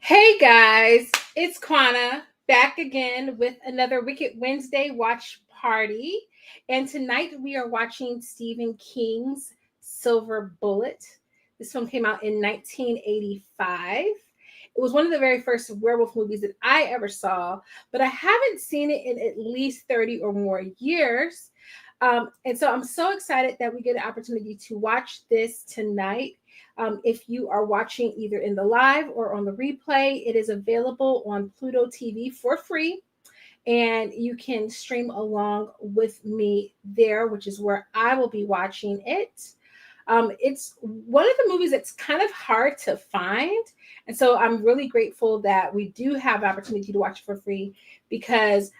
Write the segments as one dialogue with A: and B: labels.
A: Hey guys, it's Quana back again with another Wicked Wednesday watch party. And tonight we are watching Stephen King's Silver Bullet. This film came out in 1985. It was one of the very first werewolf movies that I ever saw, but I haven't seen it in at least 30 or more years. And so I'm so excited that we get an opportunity to watch this tonight. If you are watching either in the live or on the replay, it is available on Pluto TV for free. And you can stream along with me there, which is where I will be watching it. It's one of the movies that's kind of hard to find. And so I'm really grateful that we do have opportunity to watch it for free because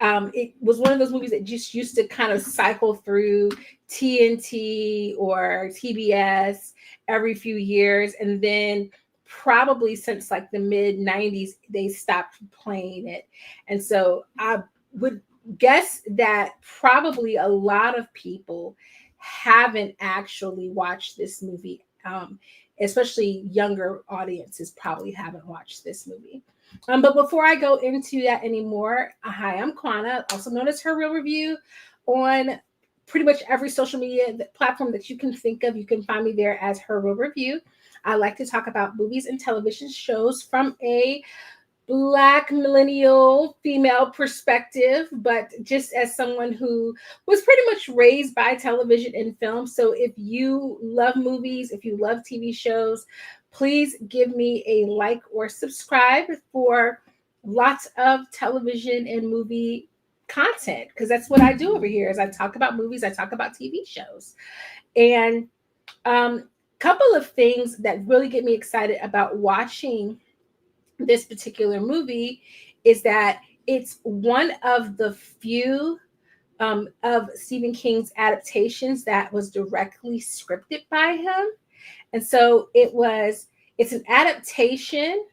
A: it was one of those movies that just used to kind of cycle through TNT or TBS every few years. And then probably since like the mid 90s, they stopped playing it. And so I would guess that probably a lot of people haven't actually watched this movie. Especially younger audiences probably haven't watched this movie. But before I go into that anymore, hi, I'm Quana, also known as Her Real Review, on pretty much every social media platform that you can think of. You can find me there as Her Real Review. I like to talk about movies and television shows from a Black millennial female perspective, but just as someone who was pretty much raised by television and film. So if you love movies, if you love TV shows, please give me a like or subscribe for lots of television and movie content, because that's what I do over here is I talk about movies, I talk about TV shows. And couple of things that really get me excited about watching this particular movie is that it's one of the few of Stephen King's adaptations that was directly scripted by him. And so it's an adaptation.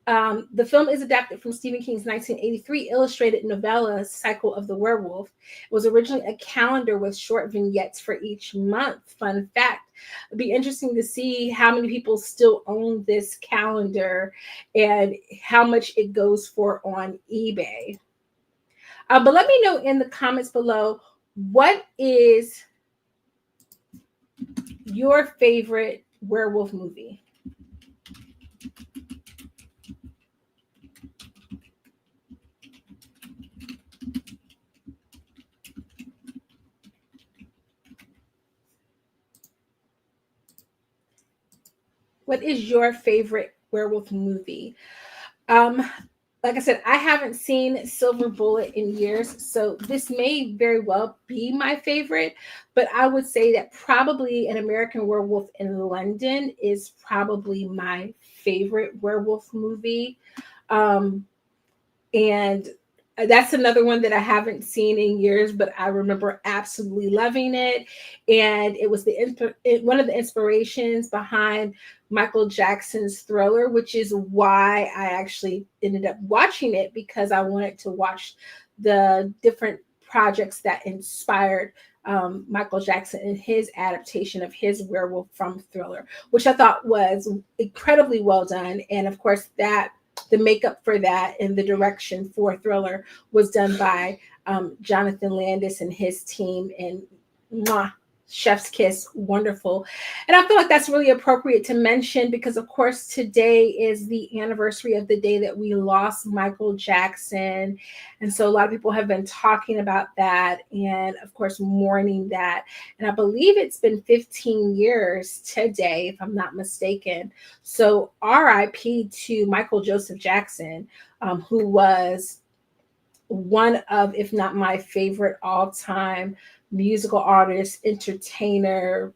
A: The film is adapted from Stephen King's 1983 illustrated novella Cycle of the Werewolf. It was originally a calendar with short vignettes for each month. Fun fact, it'd be interesting to see how many people still own this calendar and how much it goes for on eBay. But let me know in the comments below, what is your favorite werewolf movie? What is your favorite werewolf movie? Like I said, I haven't seen Silver Bullet in years, so this may very well be my favorite, but I would say that probably An American Werewolf in London is probably my favorite werewolf movie. And that's another one that I haven't seen in years, but I remember absolutely loving it. And it was one of the inspirations behind Michael Jackson's Thriller, which is why I actually ended up watching it, because I wanted to watch the different projects that inspired Michael Jackson and his adaptation of his werewolf from Thriller, which I thought was incredibly well done. And of course, the makeup for that and the direction for Thriller was done by Jonathan Landis and his team. And chef's kiss, wonderful. And I feel like that's really appropriate to mention because, of course, today is the anniversary of the day that we lost Michael Jackson. And so a lot of people have been talking about that and, of course, mourning that. And I believe it's been 15 years today, if I'm not mistaken. So RIP to Michael Joseph Jackson, who was one of, if not my favorite all-time musical artist, entertainer,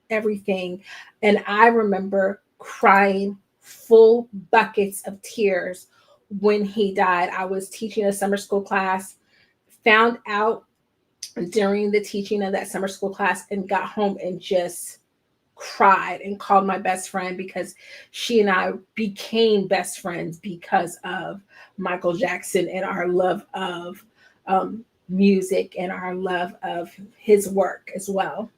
A: everything. And I remember crying full buckets of tears when he died. I was teaching a summer school class, found out during the teaching of that summer school class, and got home and just cried and called my best friend, because she and I became best friends because of Michael Jackson and our love of music and our love of his work as well.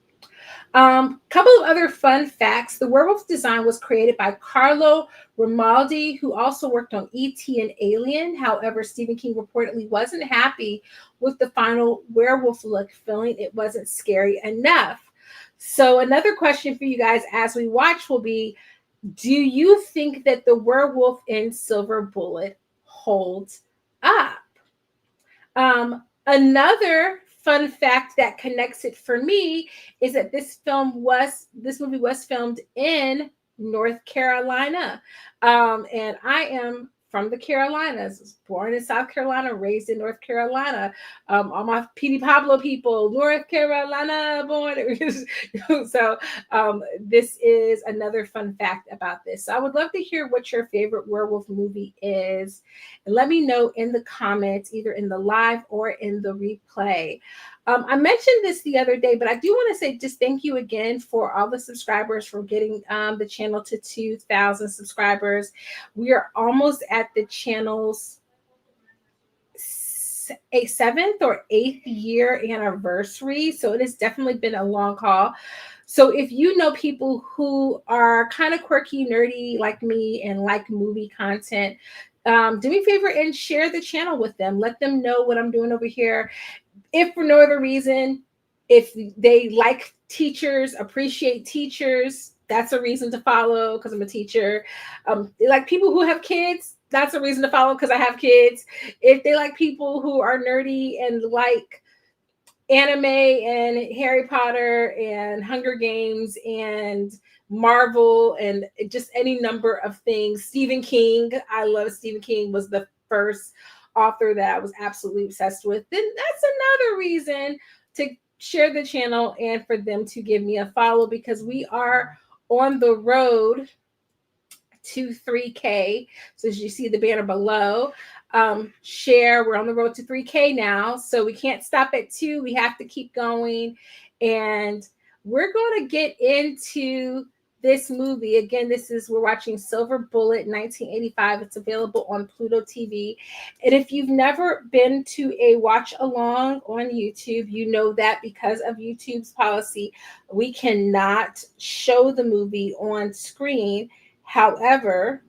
A: Couple of other fun facts. The werewolf design was created by Carlo Romaldi, who also worked on E.T. and Alien. However, Stephen King reportedly wasn't happy with the final werewolf look, feeling it wasn't scary enough. So, another question for you guys as we watch will be, do you think that the werewolf in Silver Bullet holds up? Another fun fact that connects it for me is that this movie was filmed in North Carolina. And I am from the Carolinas, born in South Carolina, raised in North Carolina. All my Petey Pablo people, North Carolina born. So this is another fun fact about this. So I would love to hear what your favorite werewolf movie is. And let me know in the comments, either in the live or in the replay. I mentioned this the other day, but I do want to say just thank you again for all the subscribers for getting the channel to 2,000 subscribers. We are almost at the channel's a 7th or 8th year anniversary. So it has definitely been a long haul. So if you know people who are kind of quirky, nerdy like me and like movie content, do me a favor and share the channel with them. Let them know what I'm doing over here. If for no other reason, if they like teachers, appreciate teachers, that's a reason to follow because I'm a teacher. They like people who have kids, that's a reason to follow because I have kids. If they like people who are nerdy and like anime and Harry Potter and Hunger Games and Marvel and just any number of things. Stephen King, I love Stephen King, was the first author that I was absolutely obsessed with. Then that's another reason to share the channel and for them to give me a follow, because we are on the road to 3K. So as you see the banner below, share, we're on the road to 3K now, so we can't stop at 2, we have to keep going. And we're going to get into this movie again. We're watching Silver Bullet 1985. It's available on Pluto TV. And if you've never been to a watch along on YouTube, you know that because of YouTube's policy, we cannot show the movie on screen. However,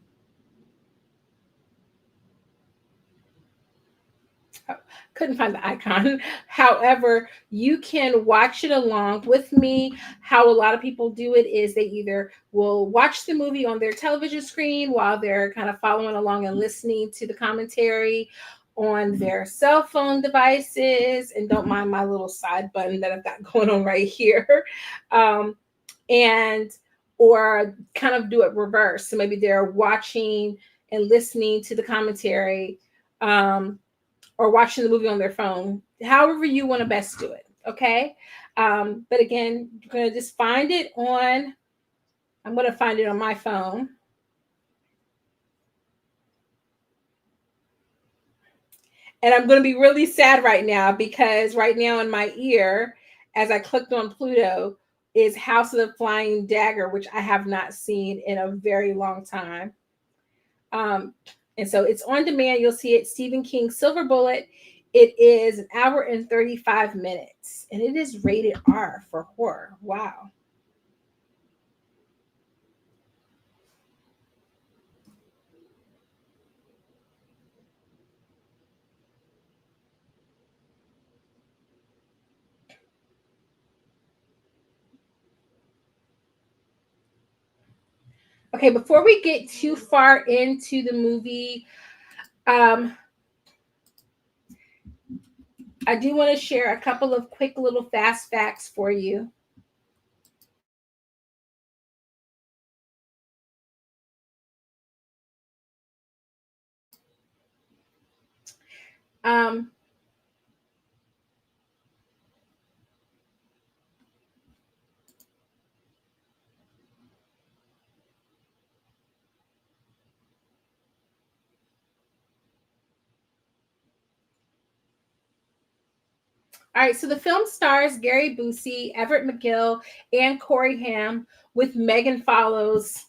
A: couldn't find the icon. However, you can watch it along with me. How a lot of people do it is they either will watch the movie on their television screen while they're kind of following along and listening to the commentary on their cell phone devices. And don't mind my little side button that I've got going on right here. And or kind of do it reverse. So maybe they're watching and listening to the commentary, or watching the movie on their phone, however you want to best do it. Okay. But again, you're going to just find it on, I'm going to find it on my phone. And I'm going to be really sad right now because right now in my ear, as I clicked on Pluto, is House of the Flying Dagger, which I have not seen in a very long time. And so it's on demand. You'll see it, Stephen King, Silver Bullet. It is 1 hour and 35 minutes, and it is rated R for horror. Wow. Okay, before we get too far into the movie, I do want to share a couple of quick little fast facts for you. Um, All right, so the film stars Gary Busey, Everett McGill, and Corey Haim, with Megan Follows.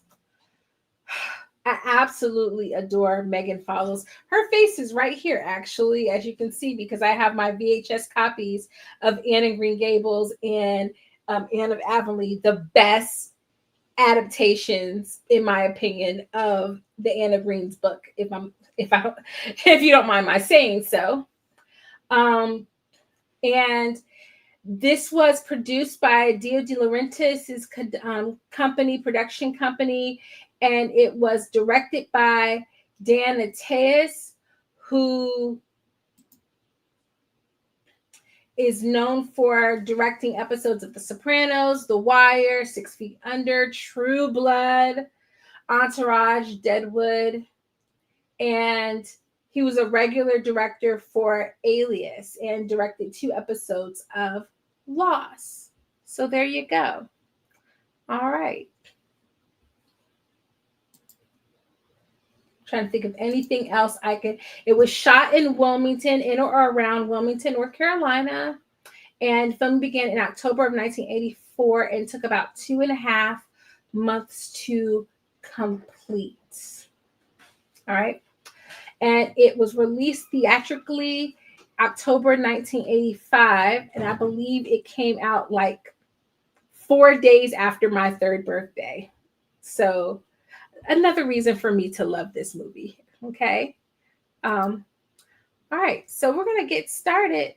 A: I absolutely adore Megan Follows. Her face is right here, actually, as you can see, because I have my VHS copies of Anne and Green Gables and Anne of Avonlea, the best adaptations, in my opinion, of the Anne of Green's book. If you don't mind my saying so. And this was produced by Dio De Laurentiis' production company, and it was directed by Dan Attias, who is known for directing episodes of The Sopranos, The Wire, 6 Feet Under, True Blood, Entourage, Deadwood, and he was a regular director for Alias and directed 2 episodes of Lost. So there you go. All right. Trying to think of anything else I could. It was shot in Wilmington, in or around Wilmington, North Carolina, and film began in October of 1984 and took about 2.5 months to complete. All right. And it was released theatrically October 1985, and I believe it came out like 4 days after my 3rd birthday. So another reason for me to love this movie. Okay. All right. So we're going to get started.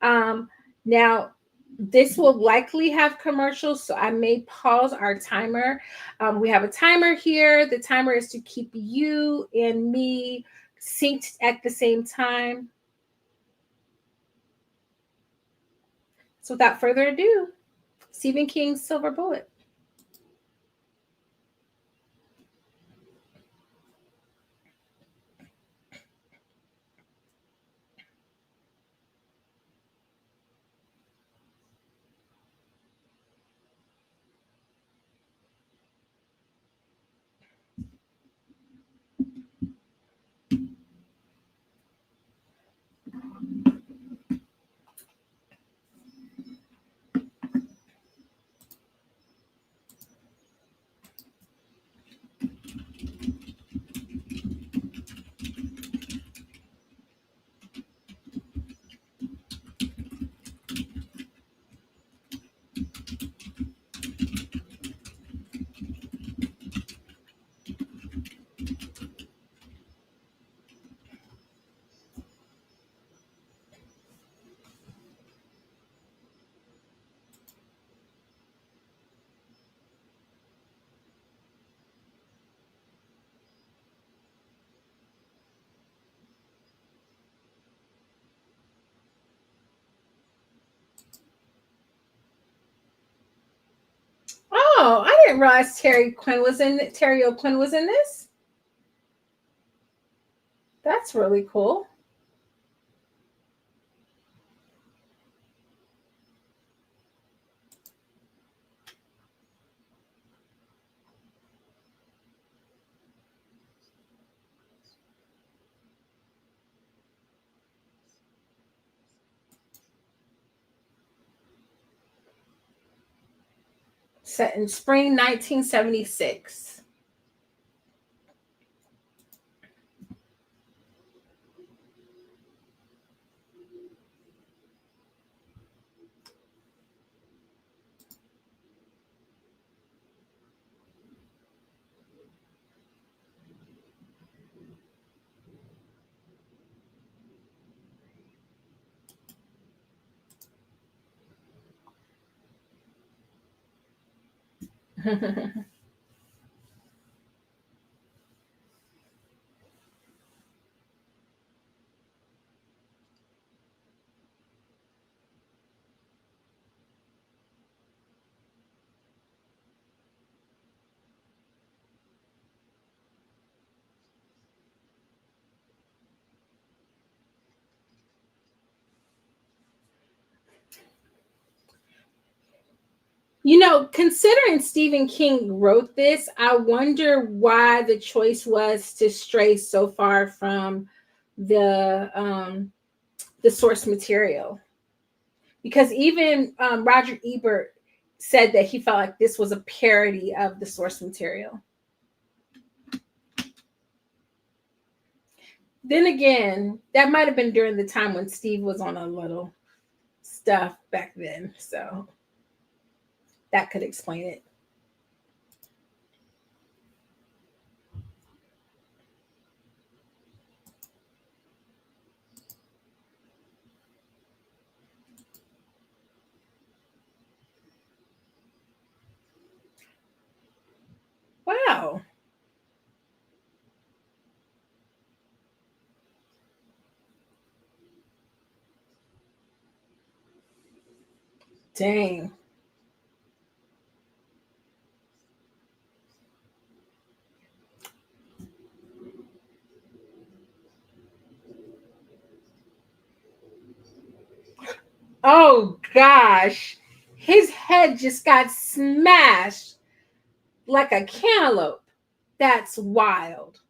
A: Now, this will likely have commercials, so I may pause our timer. We have a timer here. The timer is to keep you and me synced at the same time. So without further ado, Stephen King's Silver Bullet. Oh, I didn't realize Terry O'Quinn was in this. That's really cool. Set in spring 1976. You know, considering Stephen King wrote this, I wonder why the choice was to stray so far from the source material. Because even Roger Ebert said that he felt like this was a parody of the source material. Then again, that might have been during the time when Steve was on a little stuff back then. So That could explain it. Wow. Dang. Oh gosh. His head just got smashed like a cantaloupe. That's wild.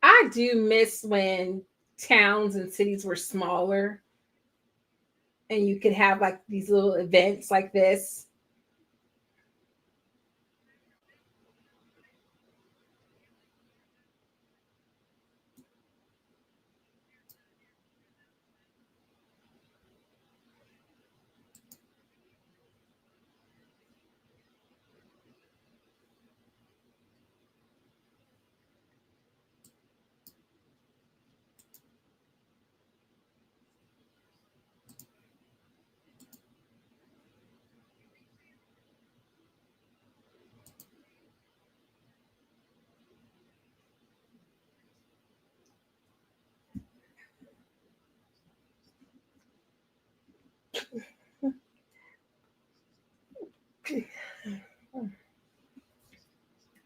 A: I do miss when towns and cities were smaller and you could have like these little events like this.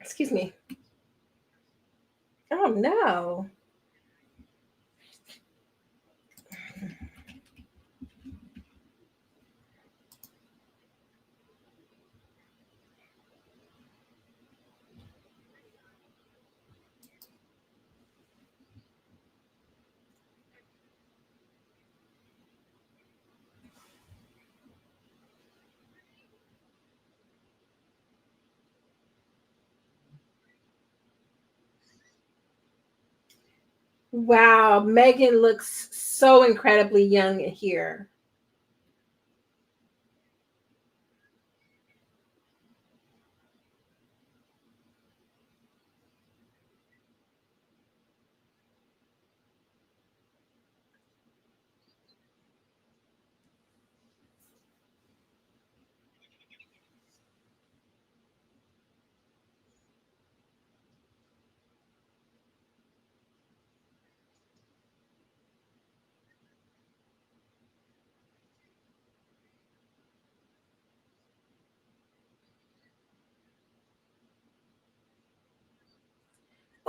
A: Excuse me. Oh no. Wow, Megan looks so incredibly young here.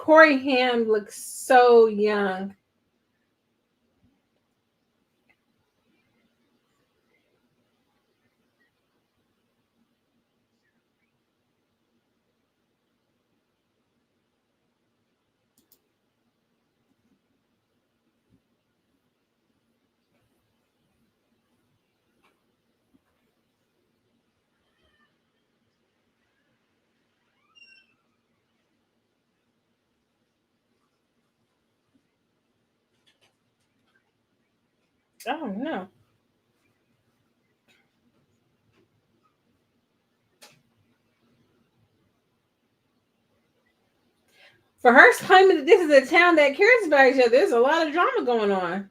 A: Corey Haim looks so young. Oh no. For her claiming that this is a town that cares about each other, there's a lot of drama going on.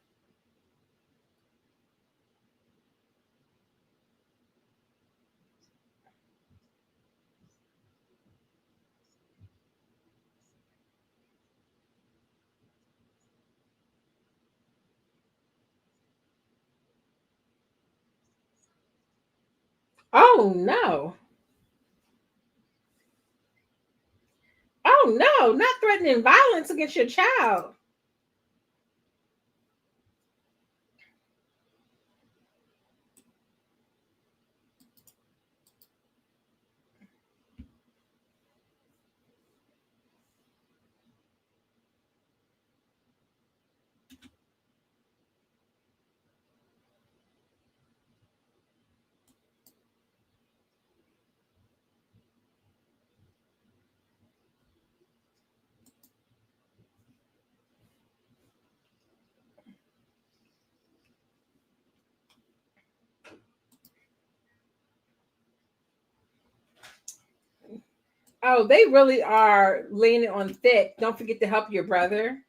A: Oh no. Oh no, not threatening violence against your child. Oh, they really are leaning on thick. Don't forget to help your brother.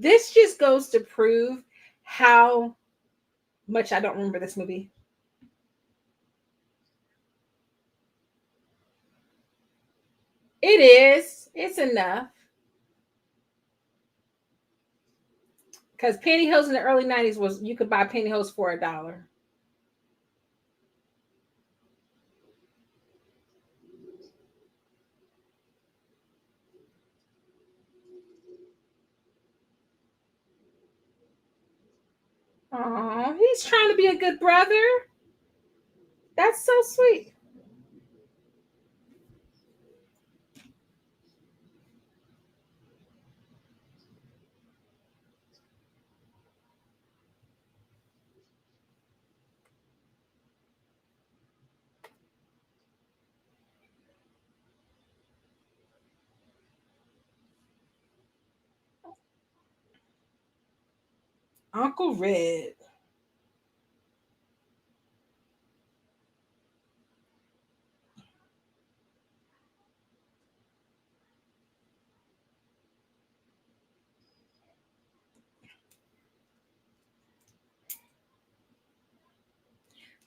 A: This just goes to prove how much I don't remember this movie. It is. It's enough. Because pantyhose in the early 90s was you could buy pantyhose for $1. Oh, he's trying to be a good brother. That's so sweet. Uncle Red.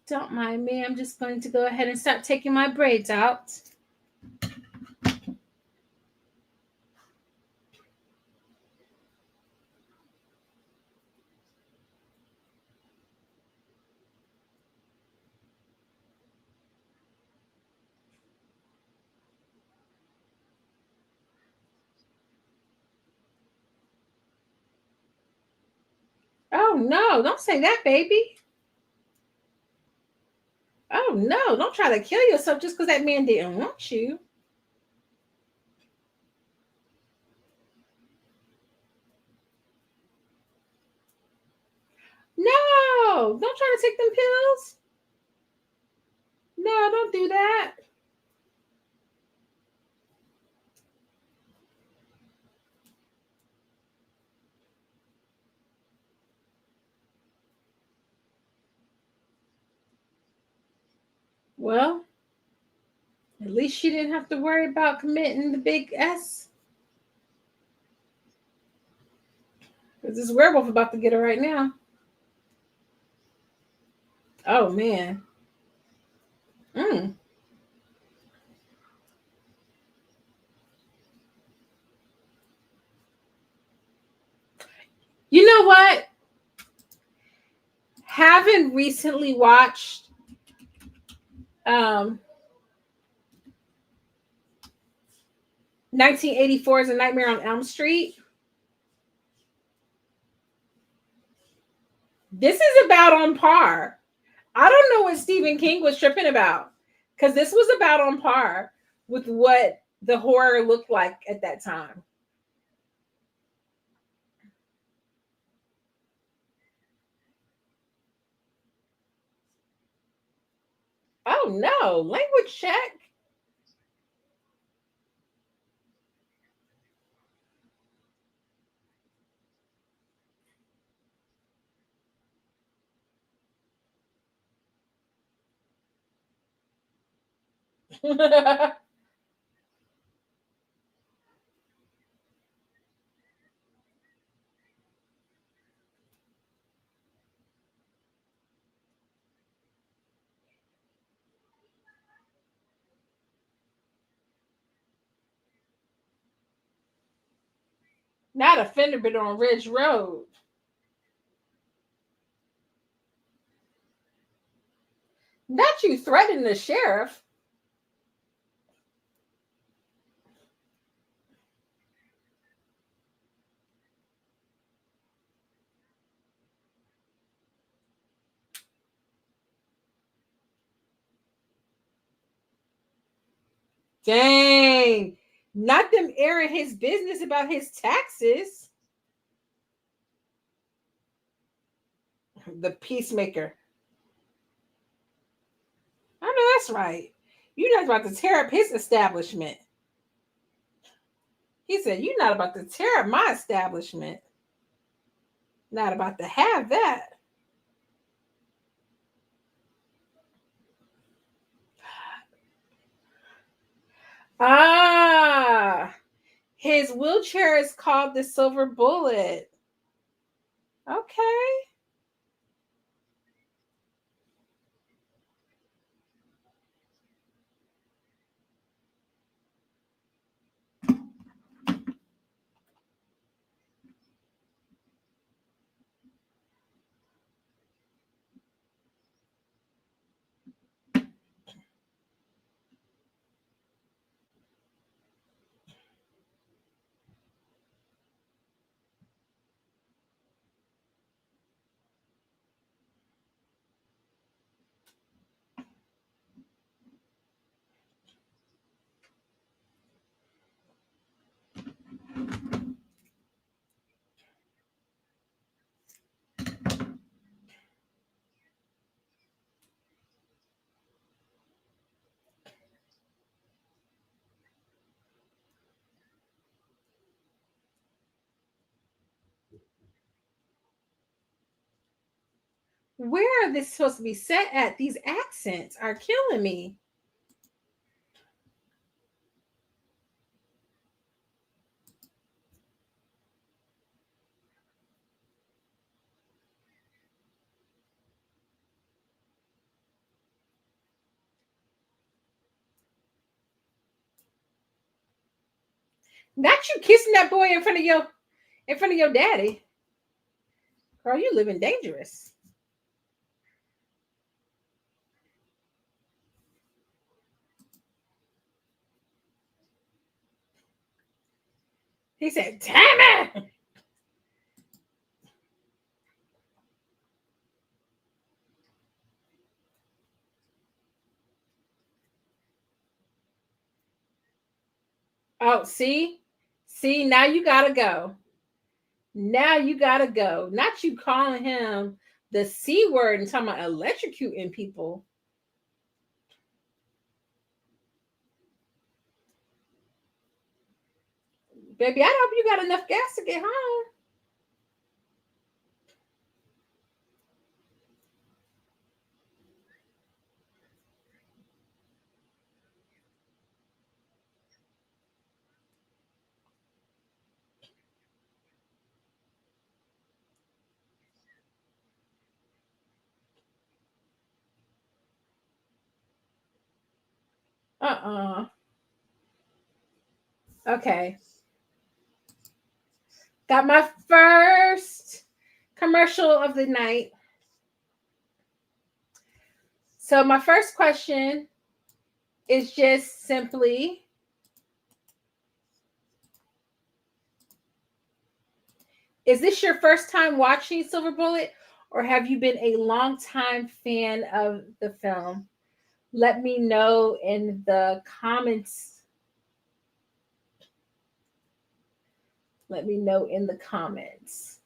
A: Don't mind me. I'm just going to go ahead and start taking my braids out. Oh no, don't say that, baby. Oh no, don't try to kill yourself just because that man didn't want you. No, don't try to take them pills. No, don't do that. Well, at least she didn't have to worry about committing the big S. Because this werewolf about to get her right now. Oh man. Mm. You know what? Having recently watched um 1984's A Nightmare on Elm Street, this is about on par. I don't know what Stephen King was tripping about because this was about on par with what the horror looked like at that time. Oh no, language check. Not a fender bender on Ridge Road. Not you threatening the sheriff. Dang. Not them airing his business about his taxes. The peacemaker. I know that's right. You're not about to tear up his establishment. He said, you're not about to tear up my establishment. Not about to have that. Ah, his wheelchair is called the Silver Bullet. Okay. Where are this supposed to be set at? These accents are killing me. Not you kissing that boy in front of your daddy. Girl, you living dangerous. He said, damn it. Oh, see? See, now you gotta go. Now you gotta go. Not you calling him the C word and talking about electrocuting people. Baby, I hope you got enough gas to get home. Uh-uh. Okay. Got my first commercial of the night. So my first question is just simply, is this your first time watching Silver Bullet, or have you been a long time fan of the film? Let me know in the comments. Let me know in the comments.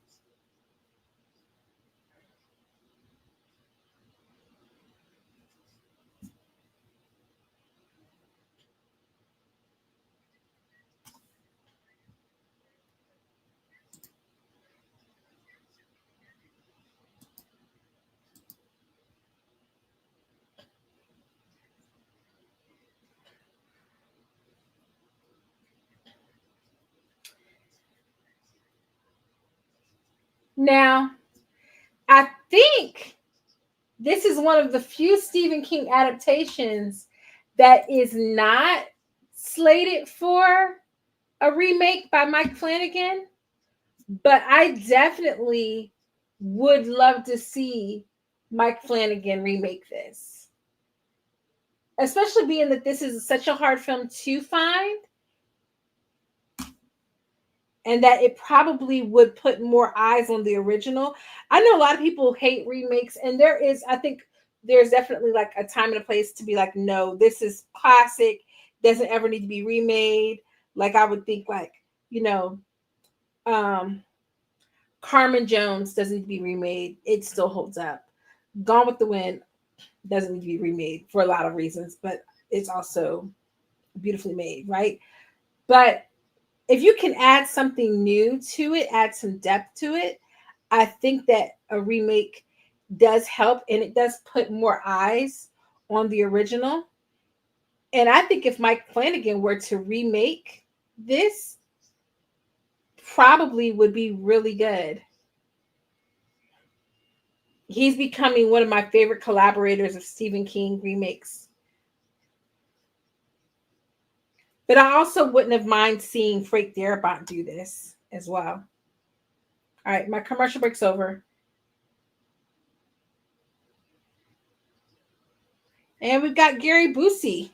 A: Now, I think this is one of the few Stephen King adaptations that is not slated for a remake by Mike Flanagan, but I definitely would love to see Mike Flanagan remake this. Especially being that this is such a hard film to find and that it probably would put more eyes on the original. I know a lot of people hate remakes, and I think there's definitely like a time and a place to be like, no, this is classic, doesn't ever need to be remade. Like I would think like, you know, um Carmen Jones doesn't need to be remade. It still holds up. Gone with the Wind doesn't need to be remade for a lot of reasons, but it's also beautifully made, right? But if you can add something new to it, add some depth to it, I think that a remake does help and it does put more eyes on the original. And I think if Mike Flanagan were to remake this, probably would be really good. He's becoming one of my favorite collaborators of Stephen King remakes. But I also wouldn't have mind seeing Frank Darabont do this as well. All right, my commercial break's over. And we've got Gary Busey.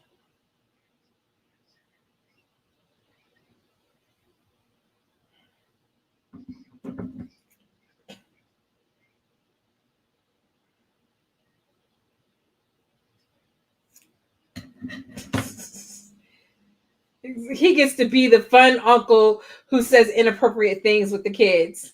A: He gets to be the fun uncle who says inappropriate things with the kids.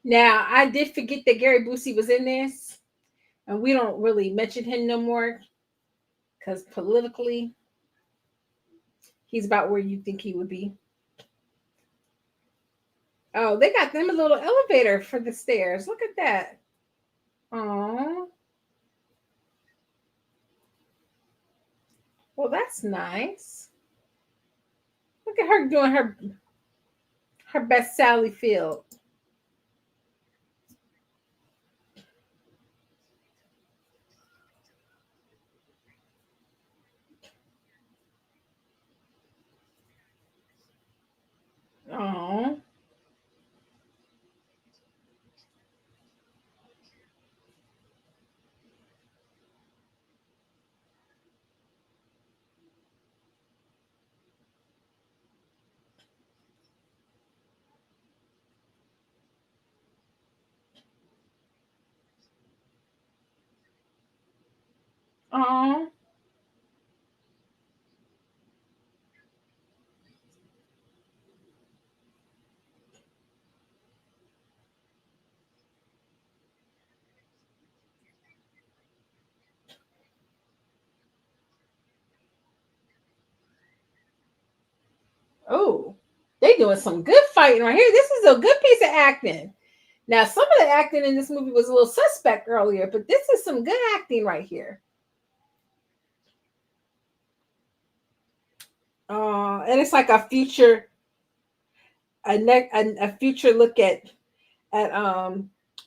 A: Now, I did forget that Gary Busey was in this, and we don't really mention him no more because politically, he's about where you think he would be. Oh, they got them a little elevator for the stairs. Look at that. Oh, well, that's nice. Look at her doing her best Sally Field. Oh, oh, oh. They doing some good fighting right here. This is a good piece of acting. Now, some of the acting in this movie was a little suspect earlier, but this is some good acting right here. And it's like a future look at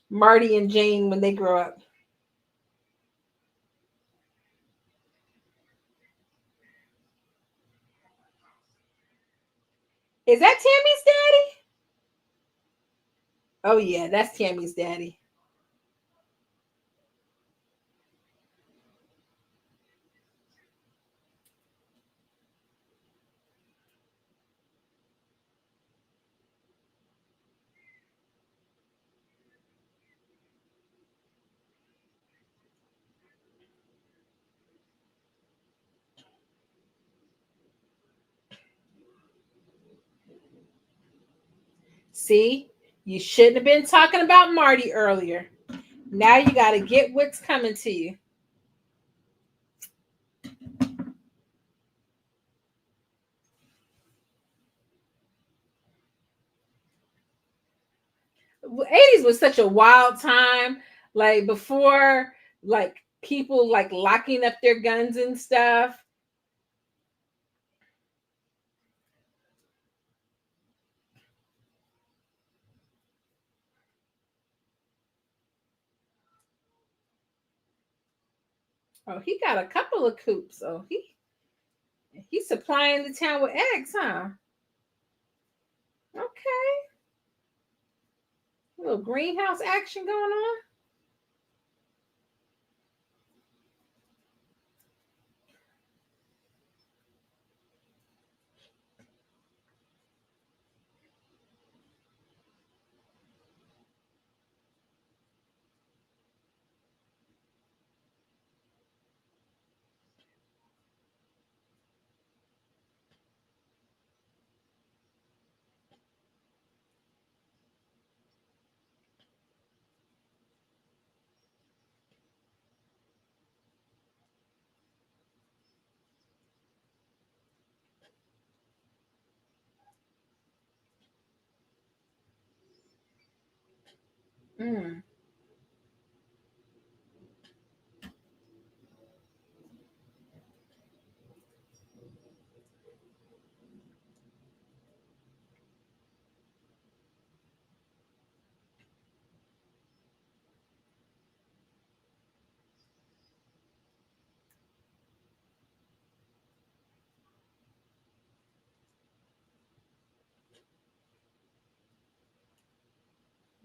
A: Marty and Jane when they grow up. Is that Tammy's daddy? Oh yeah, that's Tammy's daddy. See, you shouldn't have been talking about Marty earlier. Now you got to get what's coming to you. '80s was such a wild time. Like before, like people like locking up their guns and stuff. Oh, he got a couple of coops. Oh, he's supplying the town with eggs, huh? Okay, a little greenhouse action going on. Mm.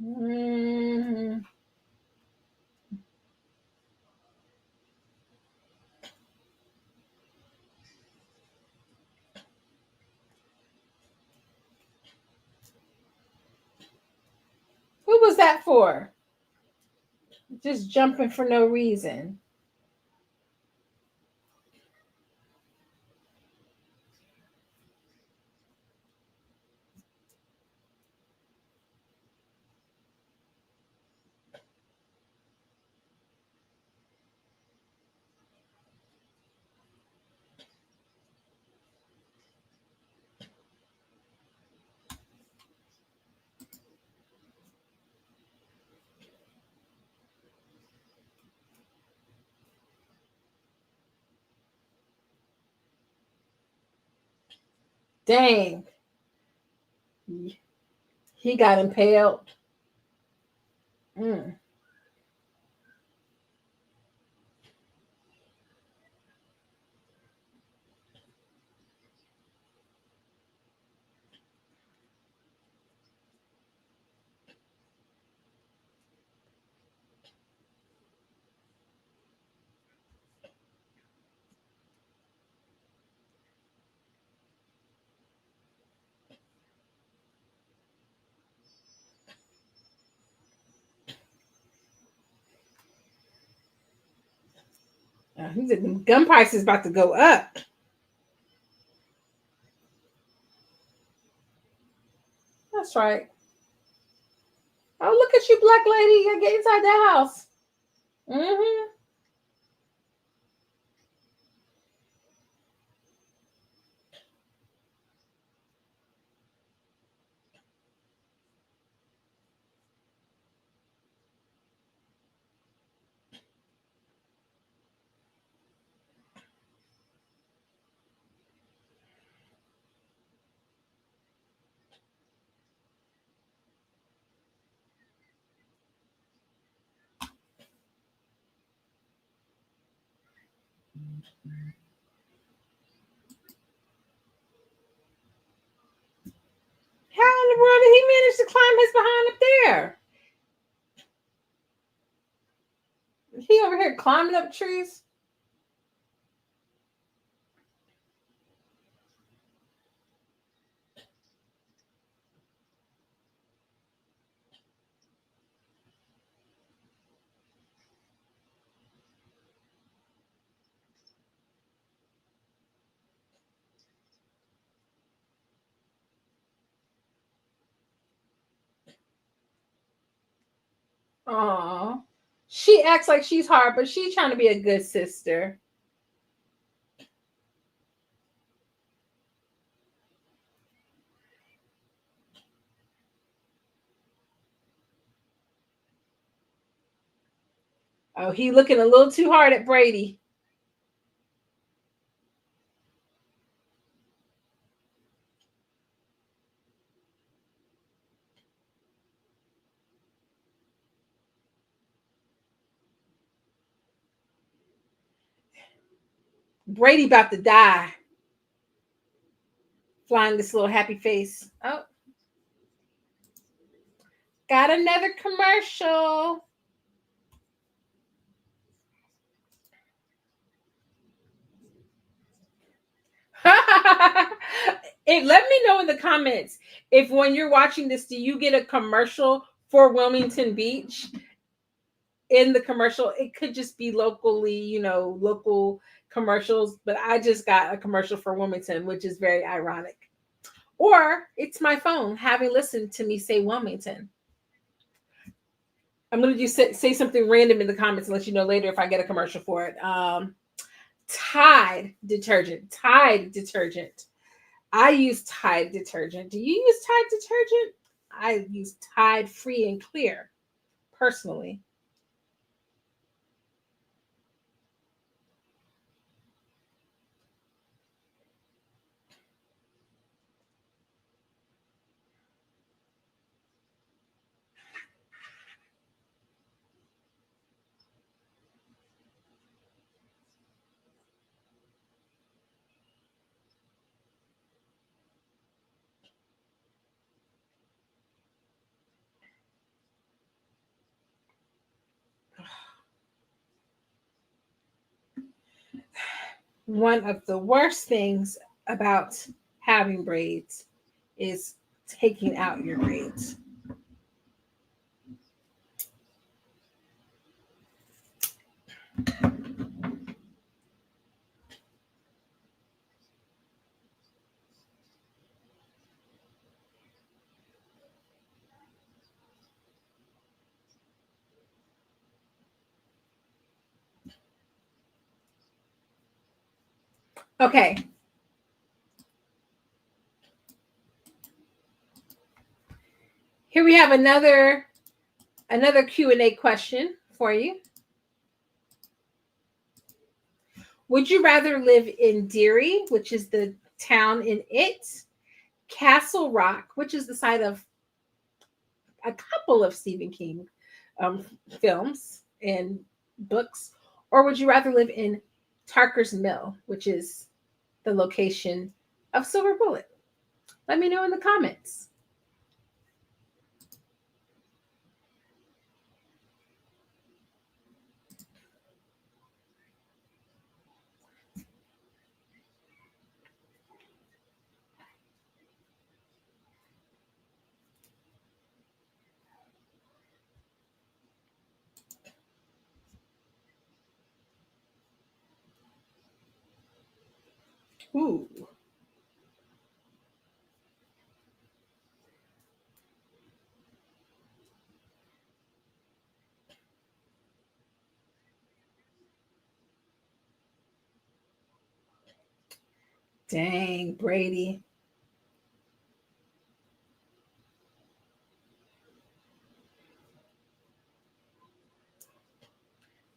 A: Mm. Who was that for? Just jumping for no reason. Dang, he got impaled. Mm. The gun price is about to go up. That's right. Oh, look at you, black lady. You gotta get inside that house. Mm-hmm. How in the world did he manage to climb his behind up there? He over here climbing up trees. Aw. She acts like she's hard, but she's trying to be a good sister. Oh, he looking a little too hard at Brady. Brady about to die. Flying this little happy face. Oh, got another commercial. Let me know in the comments if when you're watching this, do you get a commercial for Wilmington Beach? In the commercial, it could just be locally, local commercials, but I just got a commercial for Wilmington, which is very ironic. Or it's my phone having listened to me say Wilmington. I'm going to just say something random in the comments and let you know later if I get a commercial for it. Tide detergent. Tide detergent. I use Tide detergent. Do you use Tide detergent? I use Tide Free and Clear personally. One of the worst things about having braids is taking out your braids. Okay. Here we have another Q&A question for you. Would you rather live in Derry, which is the town in It, Castle Rock, which is the site of a couple of Stephen King films and books, or would you rather live in Tarker's Mill, which is the location of Silver Bullet? Let me know in the comments. Ooh. Dang, Brady.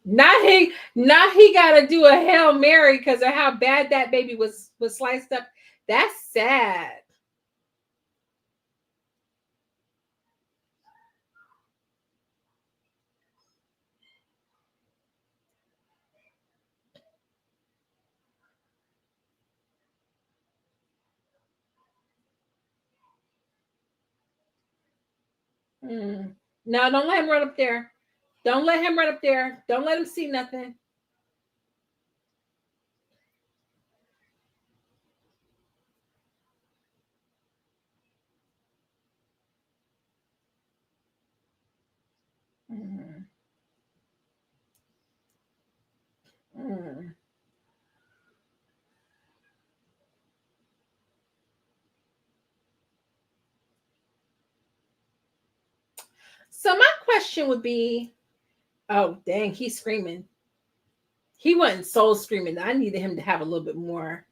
A: Now he gotta do a Hail Mary because of how bad that baby was sliced up. That's sad. Mm. No, don't let him run up there. Don't let him run up there. Don't let him see nothing. Mm. Mm. So my question would be, oh dang, he's screaming. He wasn't soul screaming. I needed him to have a little bit more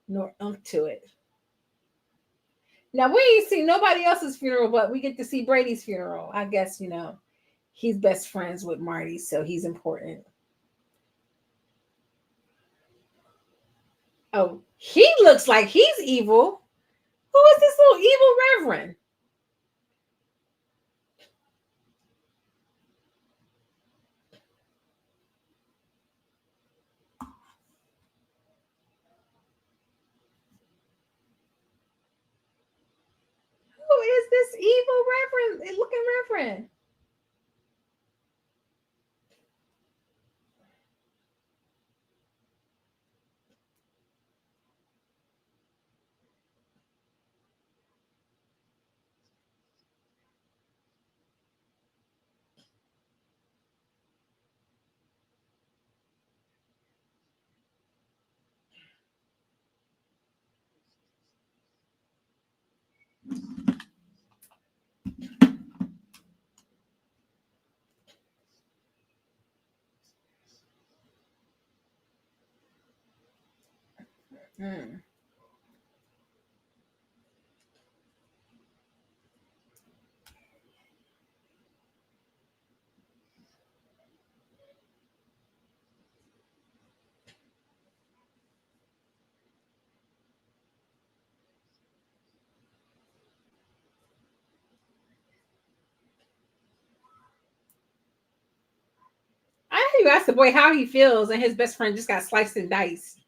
A: oomph to it. Now we ain't seen nobody else's funeral, but we get to see Brady's funeral. I guess he's best friends with Marty, so he's important. Oh, he looks like he's evil. Who is this little evil reverend? Who is this evil reverend looking reverend? Hmm. I know you asked the boy how he feels, and his best friend just got sliced and diced.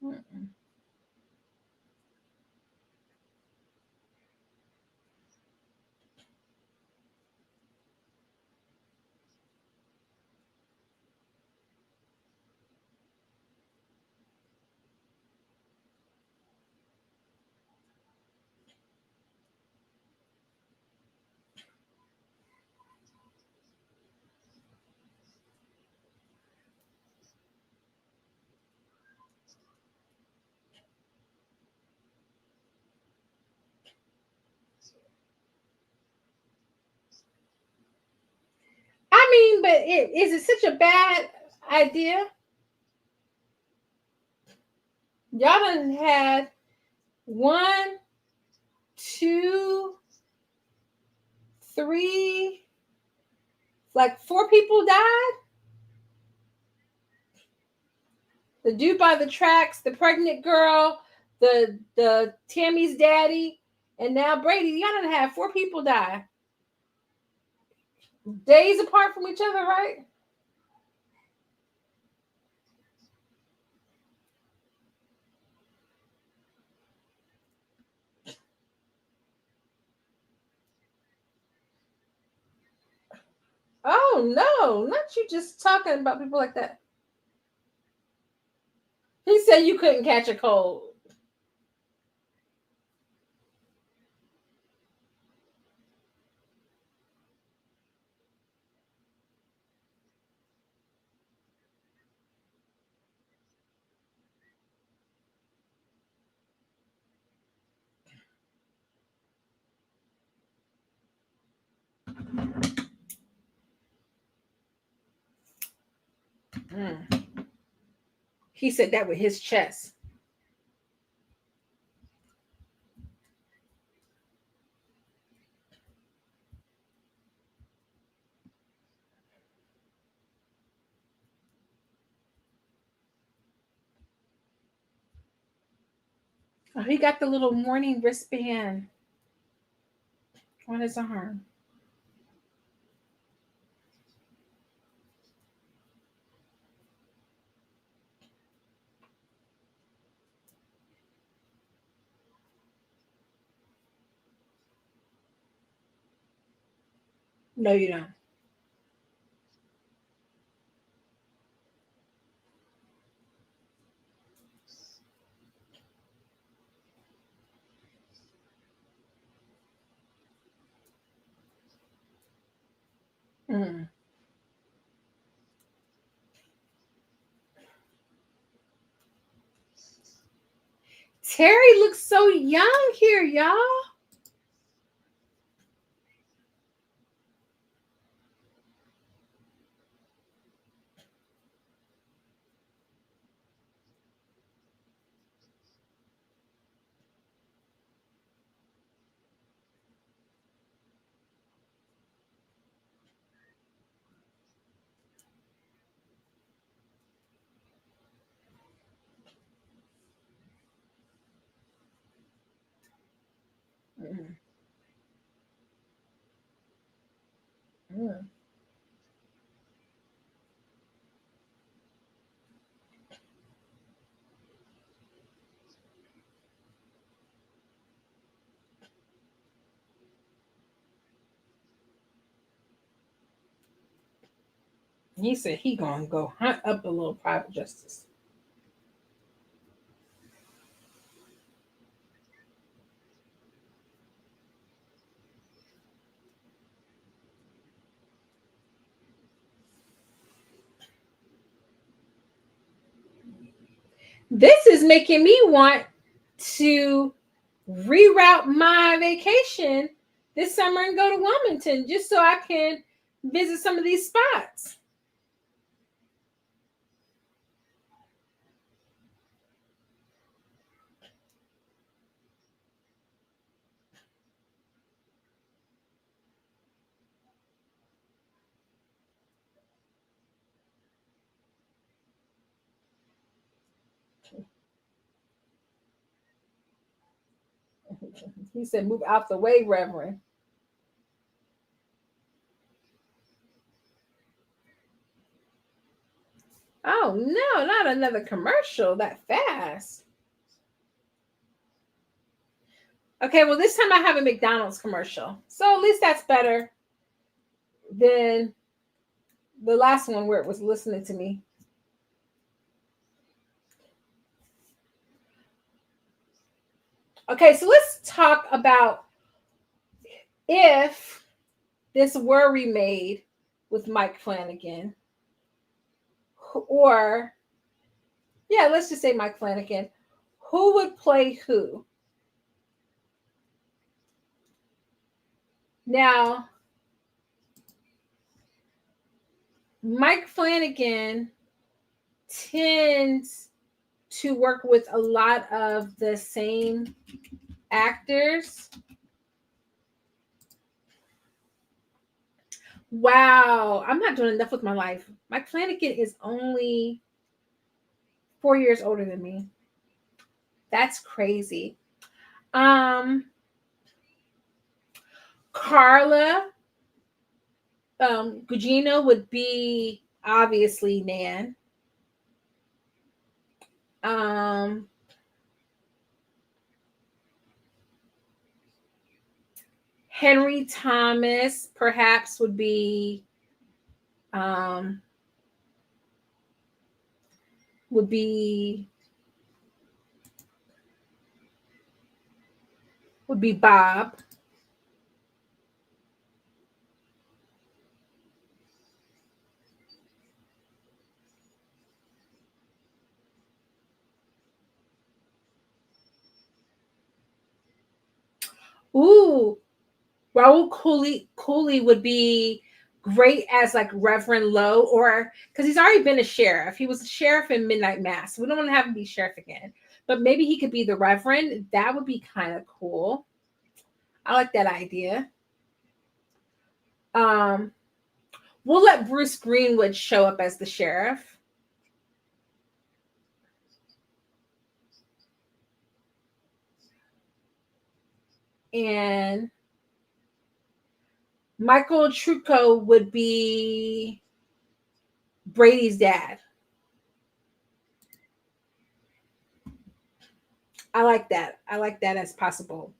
A: Mm-mm. I mean, but is it such a bad idea? Y'all done had one, two, three, like four people died. The dude by the tracks, the pregnant girl, the Tammy's daddy, and now Brady. Y'all done had four people die days apart from each other, right? Oh no, not you just talking about people like that. He said you couldn't catch a cold. Mm. He said that with his chest. Oh, he got the little morning wristband. on his arm. No, you don't. Mm. Terry looks so young here, y'all. Mm. Mm. He said he gonna go hunt up a little private justice. This is making me want to reroute my vacation this summer and go to Wilmington just so I can visit some of these spots. He said, "Move out the way, Reverend." Oh no, not another commercial that fast. Okay, well, this time I have a McDonald's commercial. So at least that's better than the last one where it was listening to me. Okay, so let's talk about if this were remade with Mike Flanagan, or yeah, let's just say Mike Flanagan, who would play who? Now, Mike Flanagan tends to work with a lot of the same actors. Wow, I'm not doing enough with my life. Mike Flanagan is only 4 years older than me. That's crazy. Um, Carla Gugino would be obviously Nan. Um, Henry Thomas perhaps um, would be Bob. Ooh, Raul Cooley would be great as like Reverend Lowe, or because he's already been a sheriff. He was a sheriff in Midnight Mass. We don't want to have him be sheriff again, but maybe he could be the Reverend. That would be kind of cool. I like that idea. Um, we'll let Bruce Greenwood show up as the sheriff. And Michael Trucco would be Brady's dad. I like that. I like that as possible.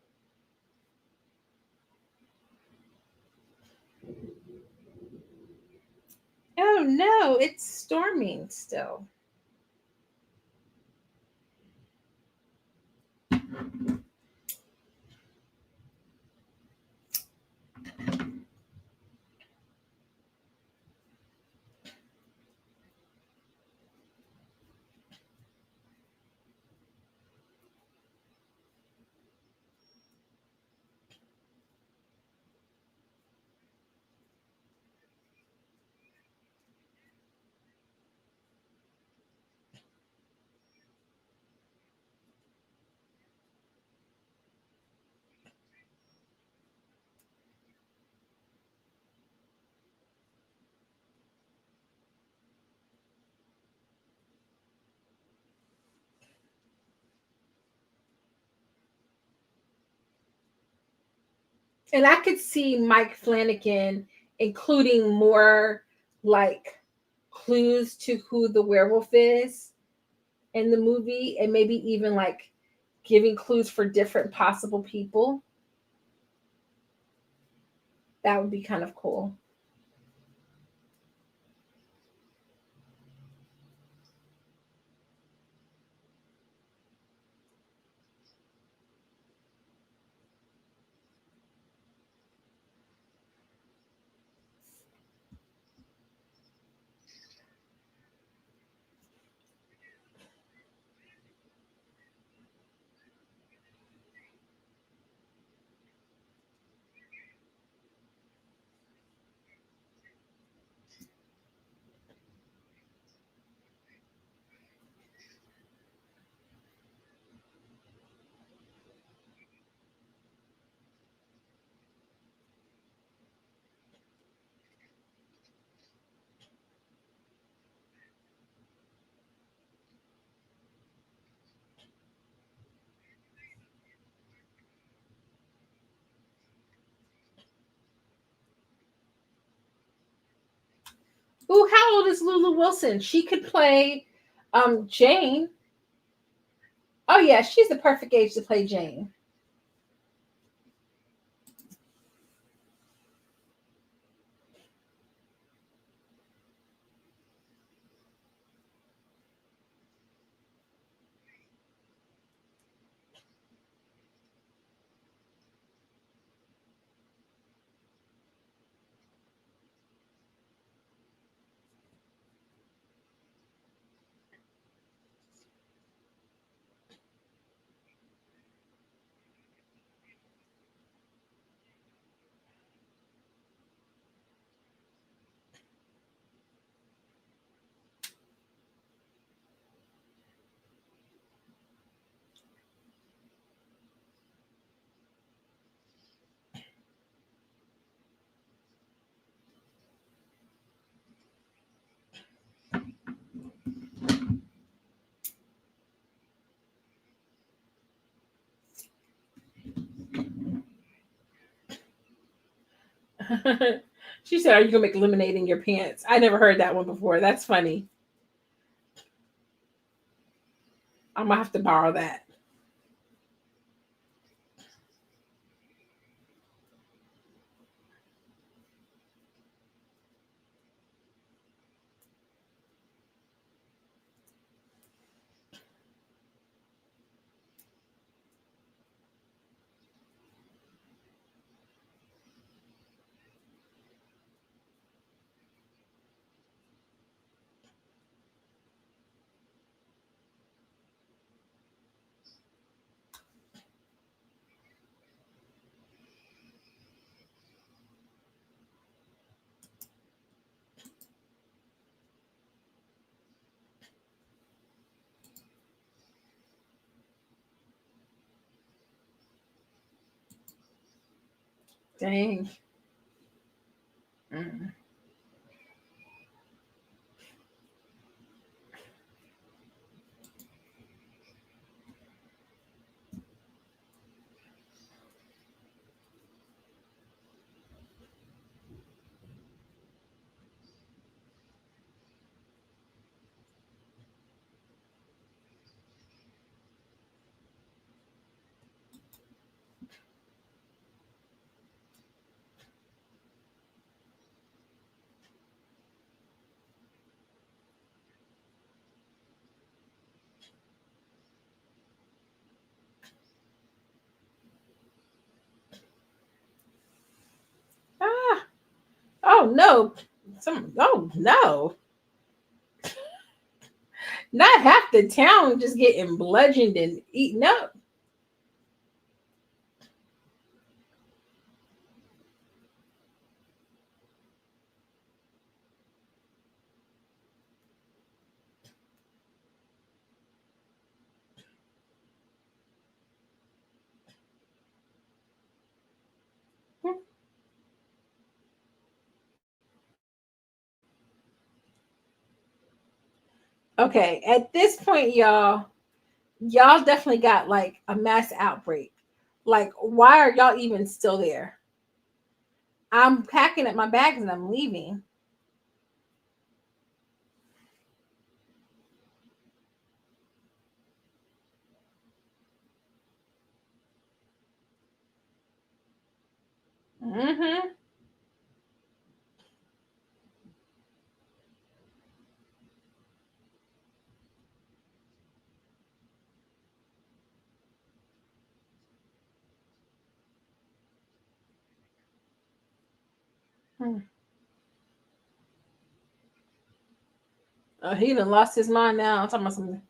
A: Oh no, it's storming still. And I could see Mike Flanagan including more like clues to who the werewolf is in the movie, and maybe even like giving clues for different possible people. That would be kind of cool. Ooh, how old is Lulu Wilson? She could play Jane. Oh yeah, she's the perfect age to play Jane. She said, "Are you gonna make lemonade in your pants?" I never heard that one before. That's funny. I'm gonna have to borrow that. Dang. Mm. no. Oh no. Not half the town just getting bludgeoned and eaten up. Okay, at this point, y'all definitely got like a mass outbreak. Like, why are y'all even still there? I'm packing up my bags and I'm leaving. Mm-hmm. He done lost his mind now. I'm talking about something.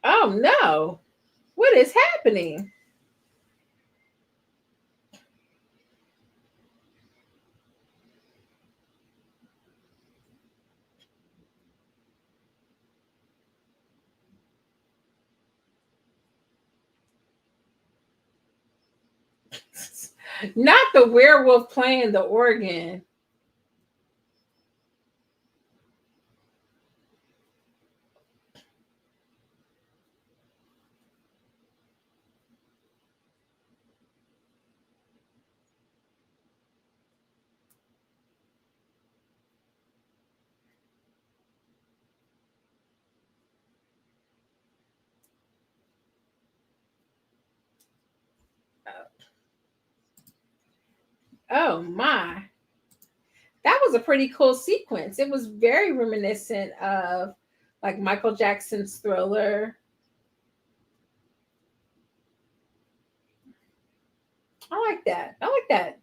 A: Oh no. What is happening? Not the werewolf playing the organ. Oh my. That was a pretty cool sequence. It was very reminiscent of like Michael Jackson's Thriller. I like that. I like that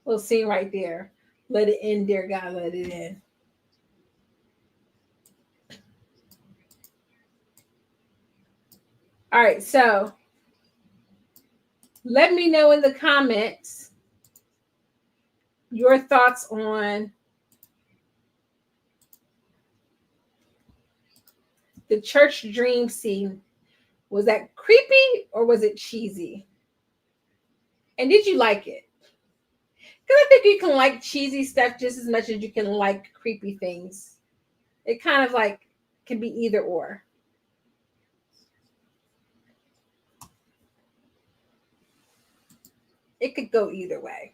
A: little scene right there. Let it in, dear God, let it in. All right, so let me know in the comments your thoughts on the church dream scene. Was that creepy or was it cheesy? And did you like it? Because I think you can like cheesy stuff just as much as you can like creepy things. It kind of like can be either or. It could go either way.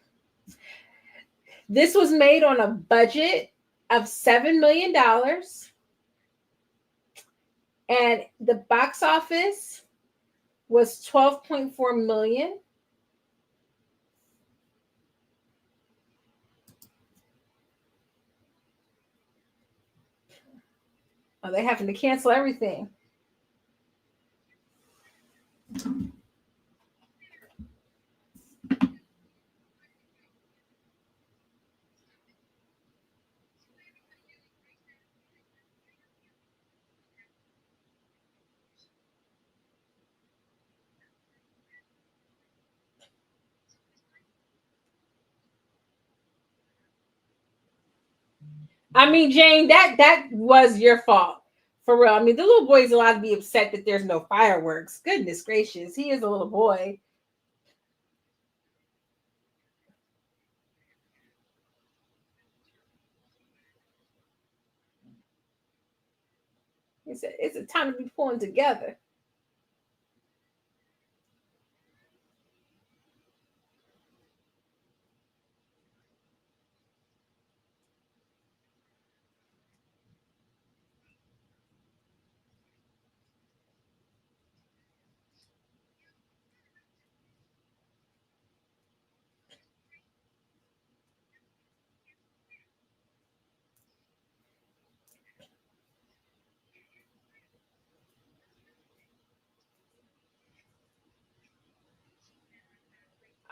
A: This was made on a budget of $7 million, and the box office was 12.4 million. Oh, they having to cancel everything. I mean, Jane, that was your fault. For real. I mean, the little boy's allowed to be upset that there's no fireworks. Goodness gracious. He is a little boy. He said, it's a time to be pulling together.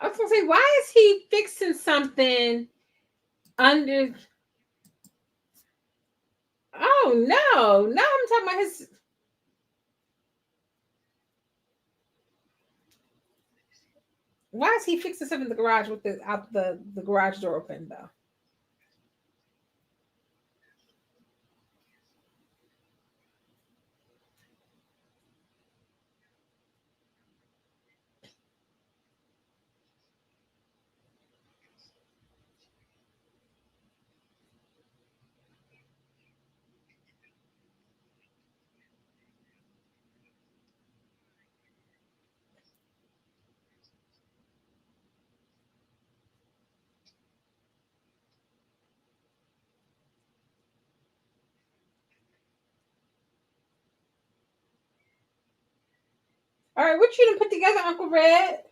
A: I was gonna say, why is he fixing something under? Oh no, no! I'm talking about his. Why is he fixing something in the garage with the garage door open though? All right, what you done put together, Uncle Red?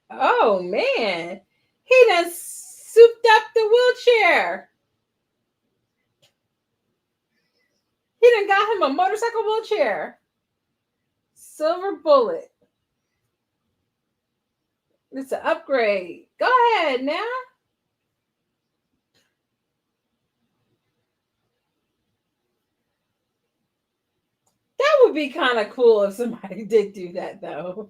A: Oh man, he done souped up the wheelchair. He done got him a motorcycle wheelchair. Silver bullet. It's an upgrade. Go ahead now. That would be kind of cool if somebody did do that though.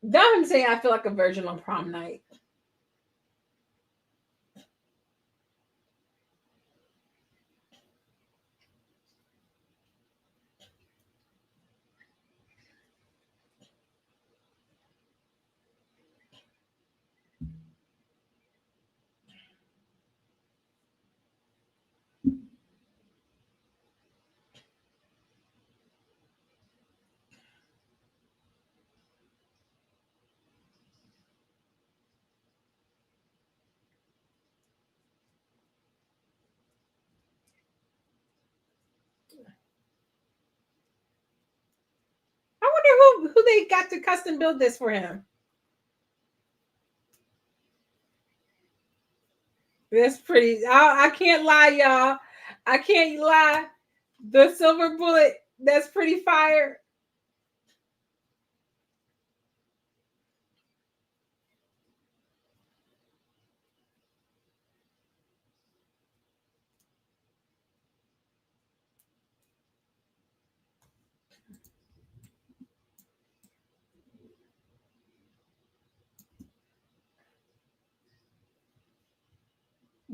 A: Now I'm saying I feel like a virgin on prom night. I wonder who they got to custom build this for him. That's pretty. I can't lie, y'all. I can't lie. The silver bullet, that's pretty fire.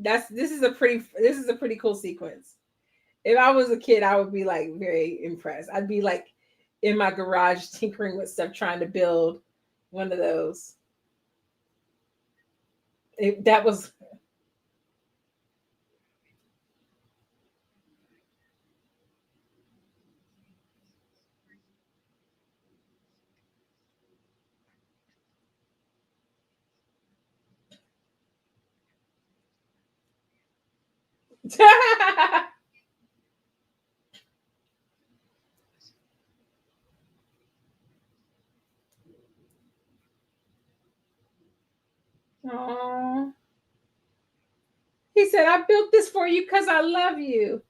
A: This is a pretty cool sequence. If I was a kid, I would be like very impressed. I'd be like in my garage tinkering with stuff, trying to build one of those. That was Aww. He said, I built this for you because I love you.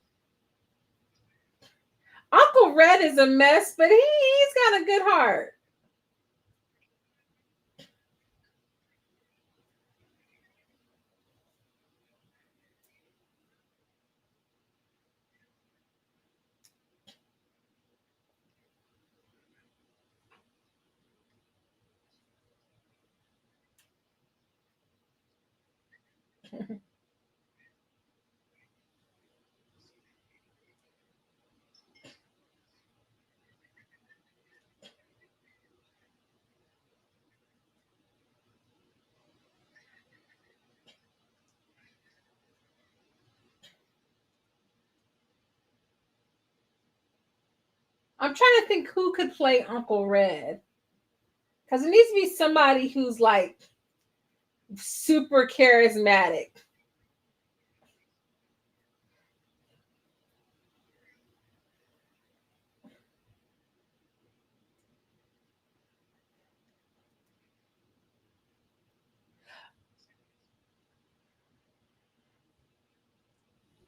A: Uncle Red is a mess, but he's got a good heart. I'm trying to think who could play Uncle Red. Because it needs to be somebody who's like super charismatic.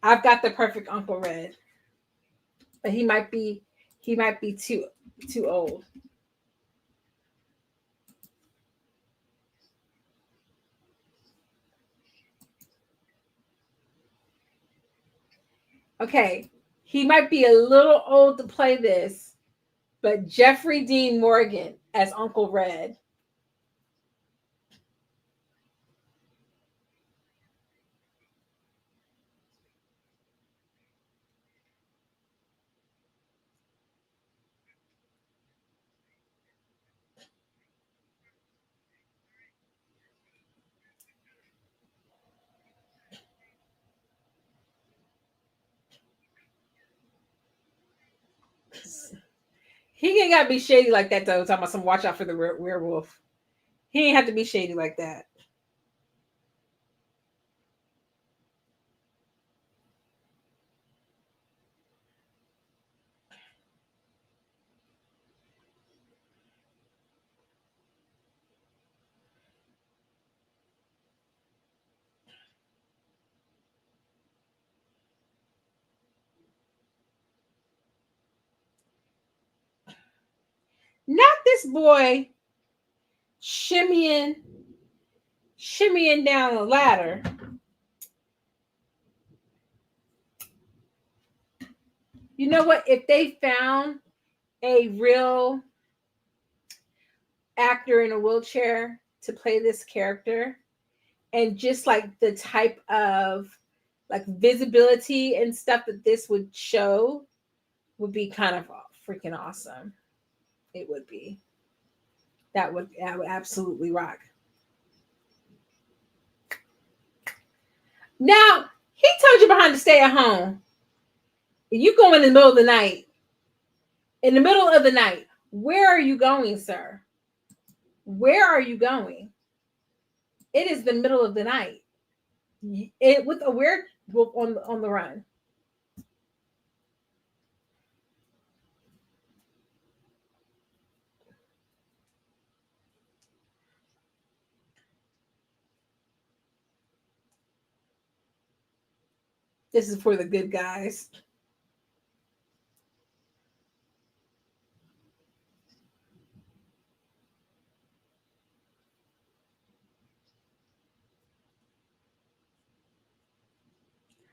A: I've got the perfect Uncle Red, but he might be too old. Okay, he might be a little old to play this, but Jeffrey Dean Morgan as Uncle Red. He ain't got to be shady like that though. Talking about some watch out for the werewolf. He ain't have to be shady like that. Not this boy shimmying, shimmying down the ladder. You know what? If they found a real actor in a wheelchair to play this character, and just like the type of like visibility and stuff that this would show would be kind of freaking awesome. It would be. That would absolutely rock. Now, he told you behind to stay at home. You go in the middle of the night. In the middle of the night, where are you going, sir? Where are you going? It is the middle of the night. It with a werewolf on the run. This is for the good guys.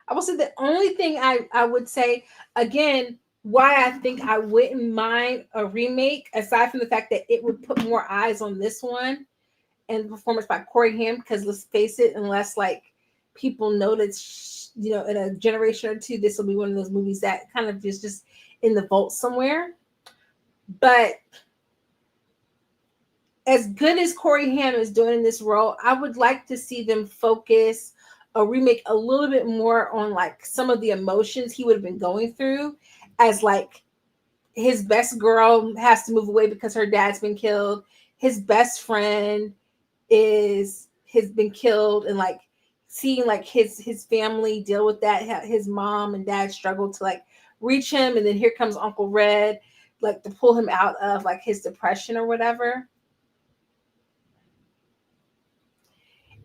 A: I will say the only thing I would say again, why I think I wouldn't mind a remake, aside from the fact that it would put more eyes on this one and the performance by Corey Haim, because let's face it, unless like people know that in a generation or two, this will be one of those movies that kind of is just in the vault somewhere. But as good as Corey Haim is doing in this role, I would like to see them focus a remake a little bit more on like some of the emotions he would have been going through, as like his best girl has to move away because her dad's been killed. His best friend has been killed, and like seeing like his family deal with that. His mom and dad struggle to like reach him, and then here comes Uncle Red, like to pull him out of like his depression or whatever.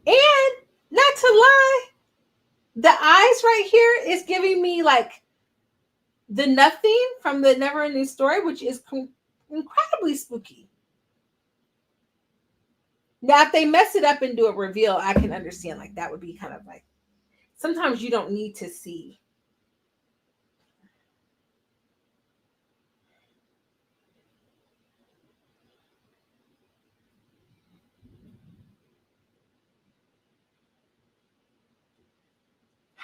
A: And not to lie, the eyes right here is giving me like the nothing from the Never Ending Story, which is incredibly spooky. Now, if they mess it up and do a reveal, I can understand like that would be kind of like sometimes you don't need to see.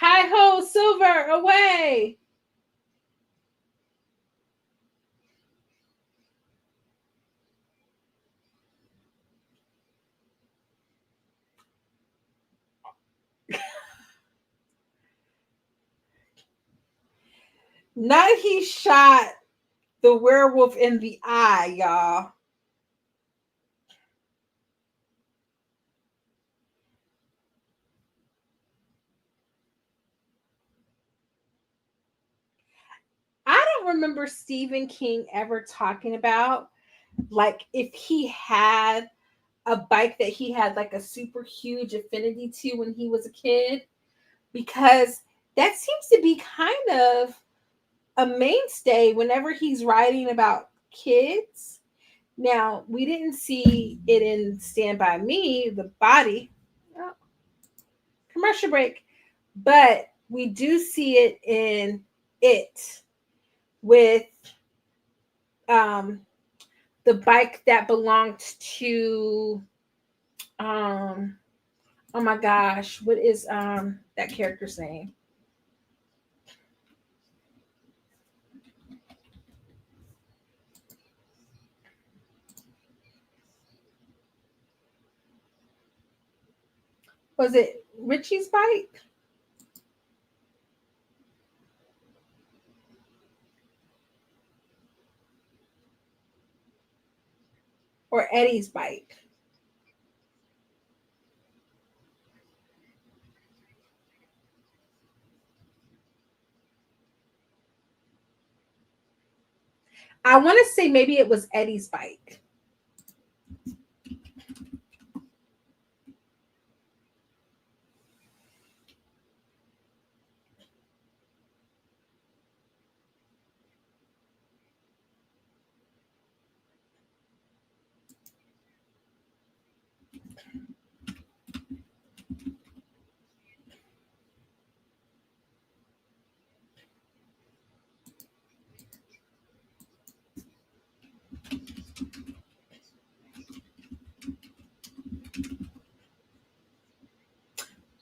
A: Hi ho, Silver, away. Not he shot the werewolf in the eye, y'all. I don't remember Stephen King ever talking about like if he had a bike that he had like a super huge affinity to when he was a kid, because that seems to be kind of a mainstay whenever he's writing about kids. Now, we didn't see it in Stand By Me, the body. Oh, commercial break. But we do see it in it with um the bike that belonged to um oh my gosh, what is that character's name? Was it Richie's bike or Eddie's bike? I want to say maybe it was Eddie's bike.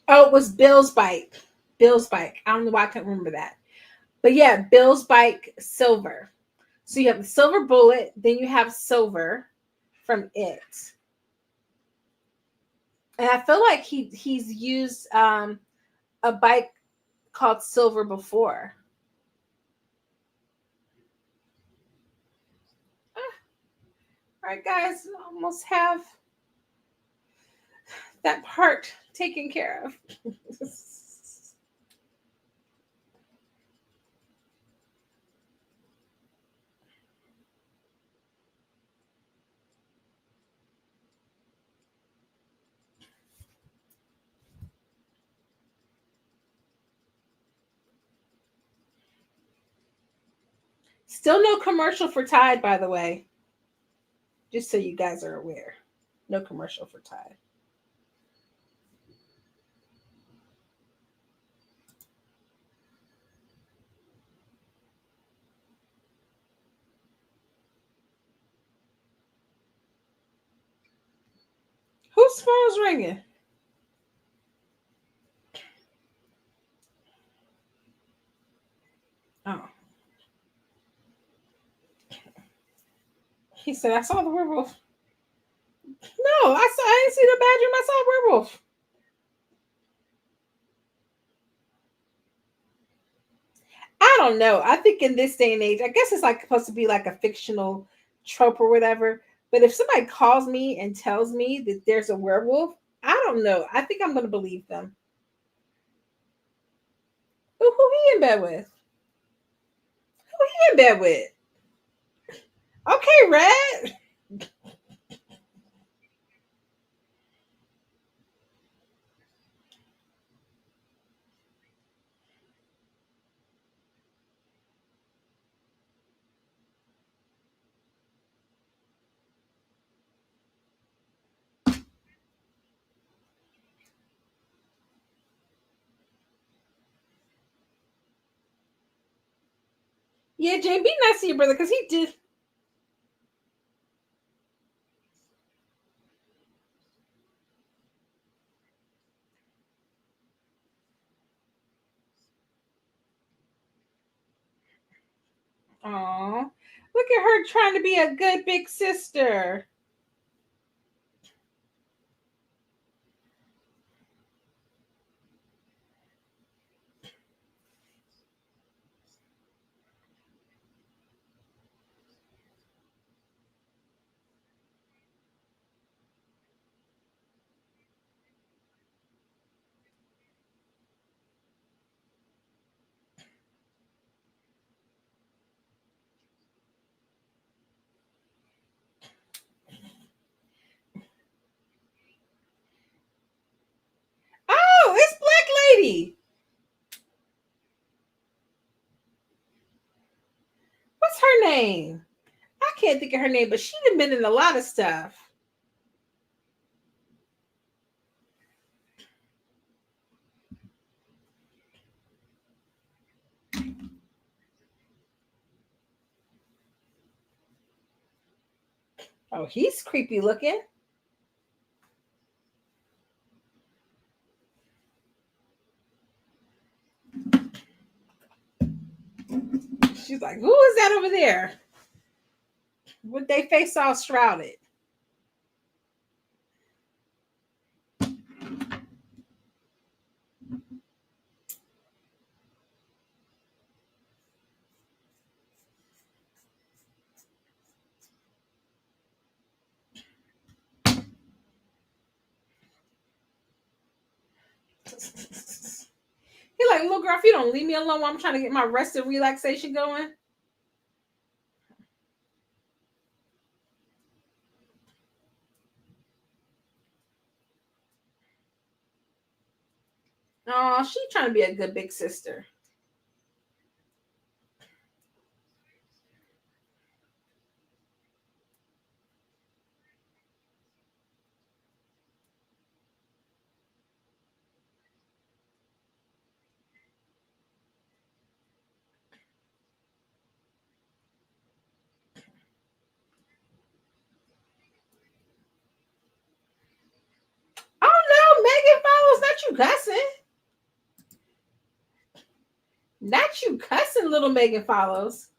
A: Oh, it was Bill's bike. Bill's bike. I don't know why I couldn't remember that. But yeah, Bill's bike, Silver. So you have the Silver Bullet, then you have Silver from it. And I feel like he's used a bike called Silver before. All right, guys, almost have that part taken care of. Still no commercial for Tide, by the way. Just so you guys are aware. No commercial for Tide. Whose phone's ringing? Oh. He said, I saw the werewolf. No, I didn't see the badger. I saw a werewolf. I don't know. I think in this day and age, I guess it's like supposed to be like a fictional trope or whatever. But if somebody calls me and tells me that there's a werewolf, I don't know. I think I'm going to believe them. Who he in bed with? Who he in bed with? Okay, Red. Yeah, Jane, be nice to your brother because he did. Oh, look at her trying to be a good big sister. Oh, it's Black Lady. What's her name? I can't think of her name, but she's been in a lot of stuff. Oh, he's creepy looking. She's like, who is that over there? With their face all shrouded. He like, little girl, if you don't leave me alone while I'm trying to get my rest and relaxation going. Oh, she trying to be a good big sister. Oh no, Megan follows, not you cussing. Not you cussing, little Megan follows.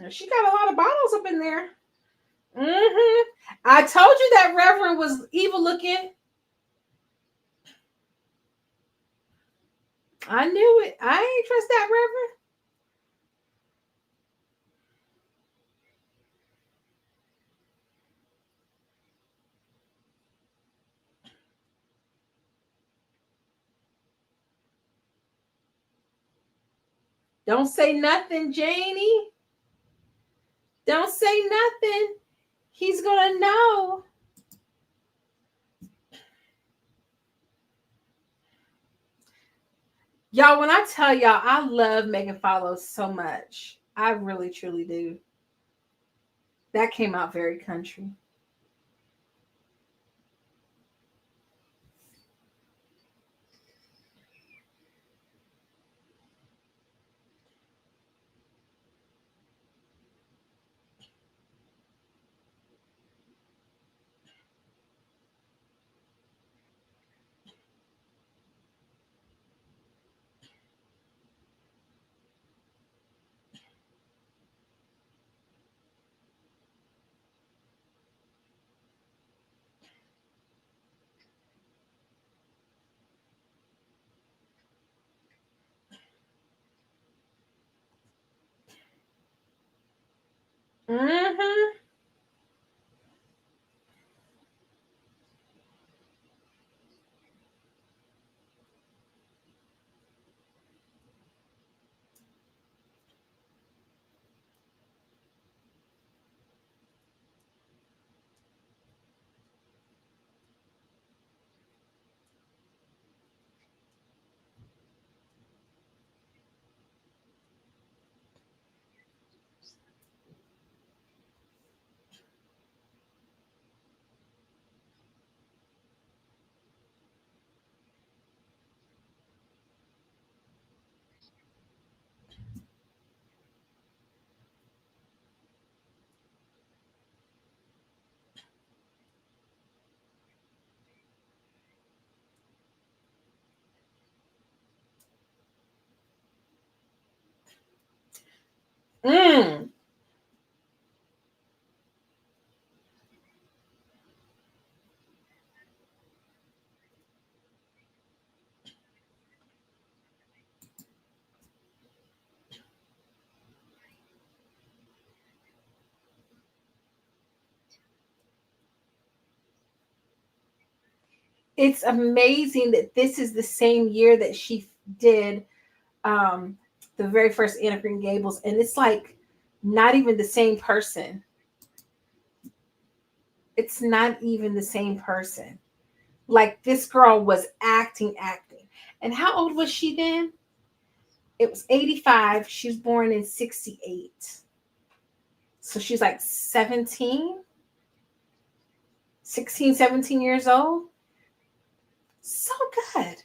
A: She got a lot of bottles up in there. I told you that Reverend was evil looking. I knew it. I ain't trust that Reverend. Don't say nothing, Janie. Don't say nothing. He's gonna know. Y'all, when I tell y'all, I love Megan Follows so much. I really, truly do. That came out very country. Mm-hmm. Mm. It's amazing that this is the same year that she did um, the very first Anne of Green Gables, and it's like not even the same person. It's not even the same person. Like this girl was acting. And how old was she then? It was 85. She was born in 68. So she's like 17, 16, 17 years old. So good.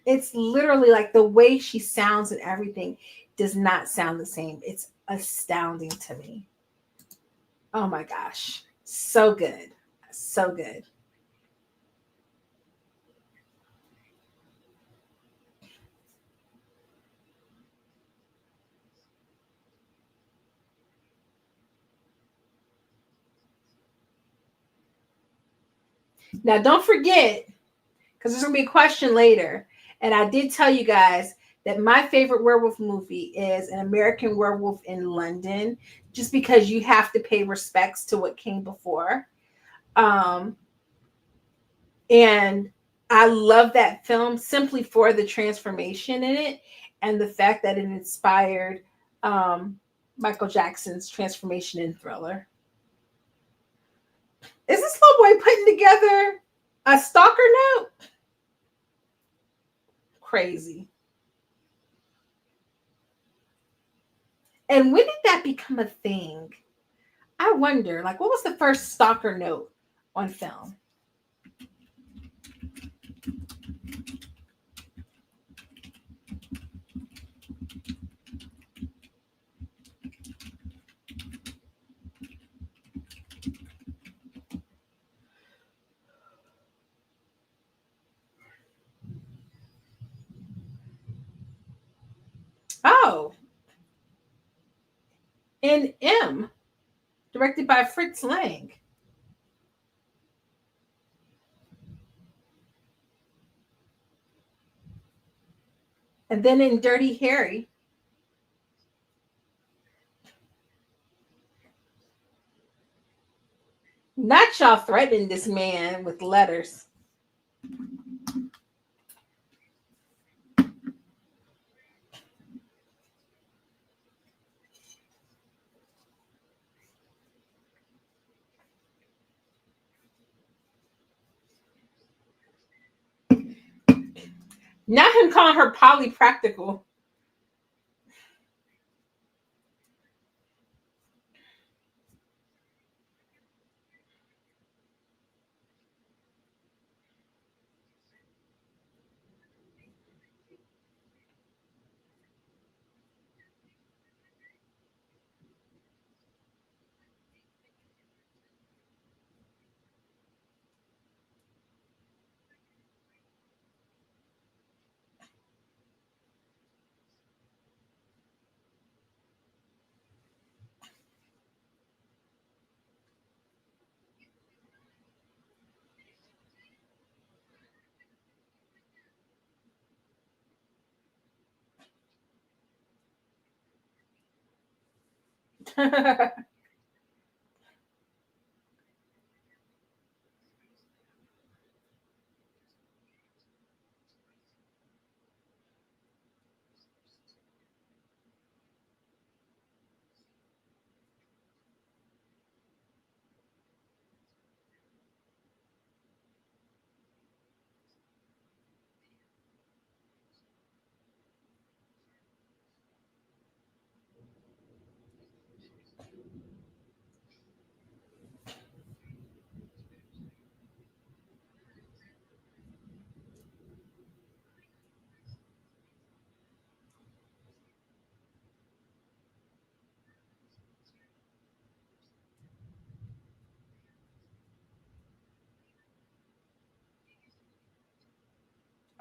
A: It's literally like the way she sounds and everything does not sound the same. It's astounding to me. Oh my gosh. So good. So good. Now, don't forget, because there's going to be a question later. And I did tell you guys that my favorite werewolf movie is An American Werewolf in London, just because you have to pay respects to what came before. Um, and I love that film simply for the transformation in it and the fact that it inspired um, Michael Jackson's transformation in Thriller. Is this little boy putting together a stalker note? Crazy. And when did that become a thing? I wonder, like, what was the first stalker note on film? Oh, in M, directed by Fritz Lang. And then in Dirty Harry, not y'all threatening this man with letters. Not him calling her polypractical.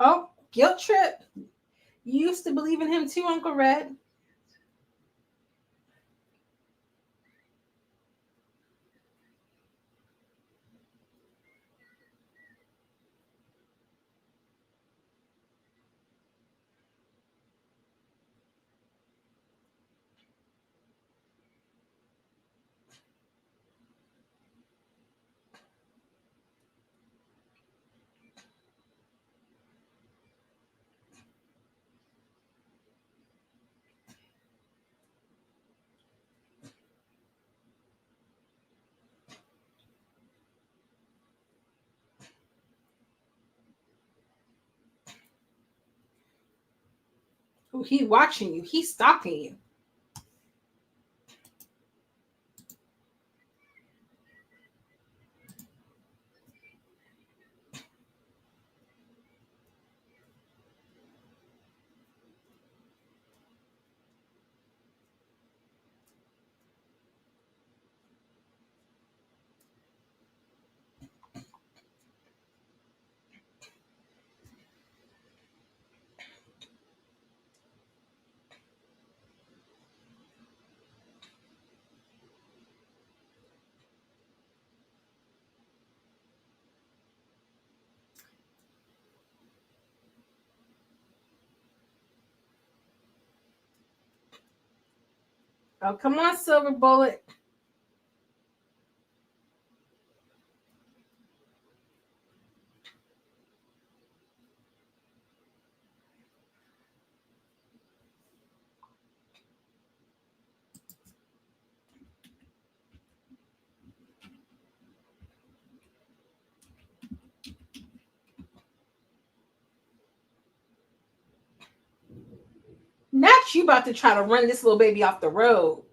A: Oh, Guilt trip. You used to believe in him too, Uncle Red. Ooh, he watching you. He's stalking you. Oh, come on, Silver Bullet. Not you about to try to run this little baby off the road.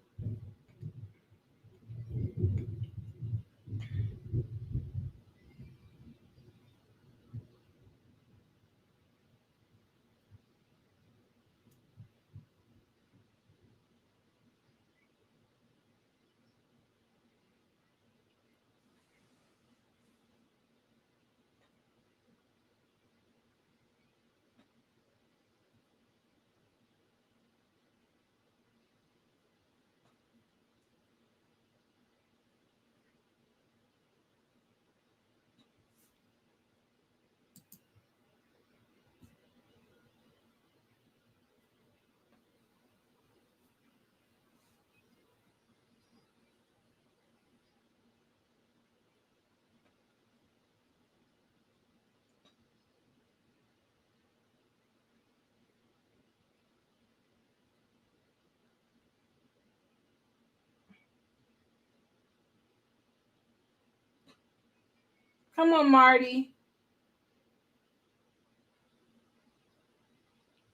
A: Come on, Marty.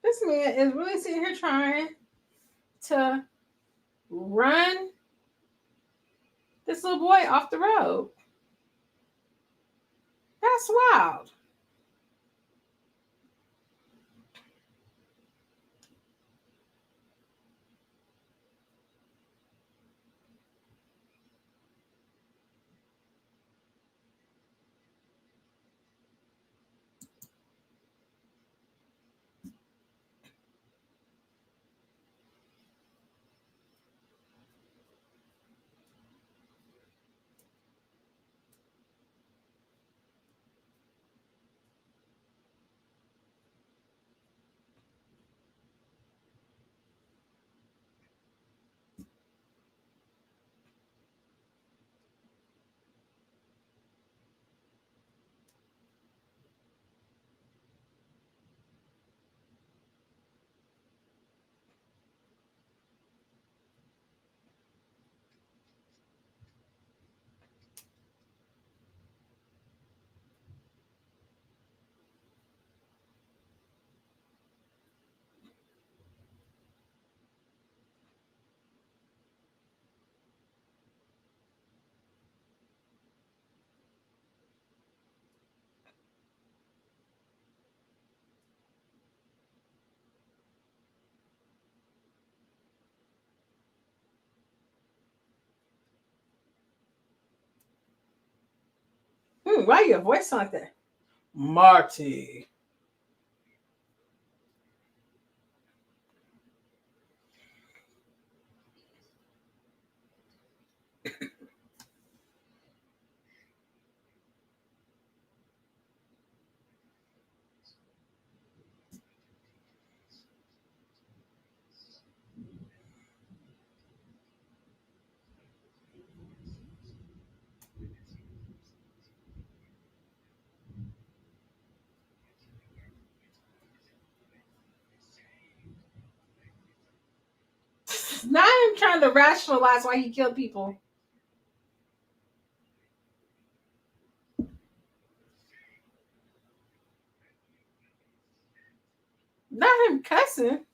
A: This man is really sitting here trying to run this little boy off the road. That's wild. Why your voice like that? Marty. Not him trying to rationalize why he killed people. Not him cussing.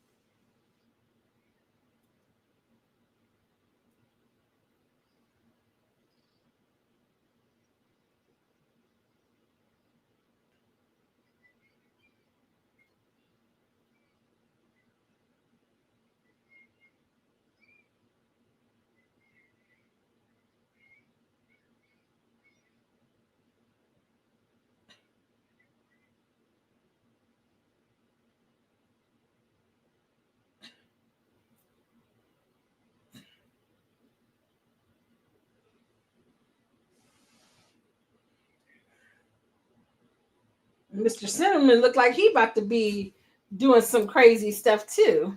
A: Mr. Cinnamon looked like he about to be doing some crazy stuff too.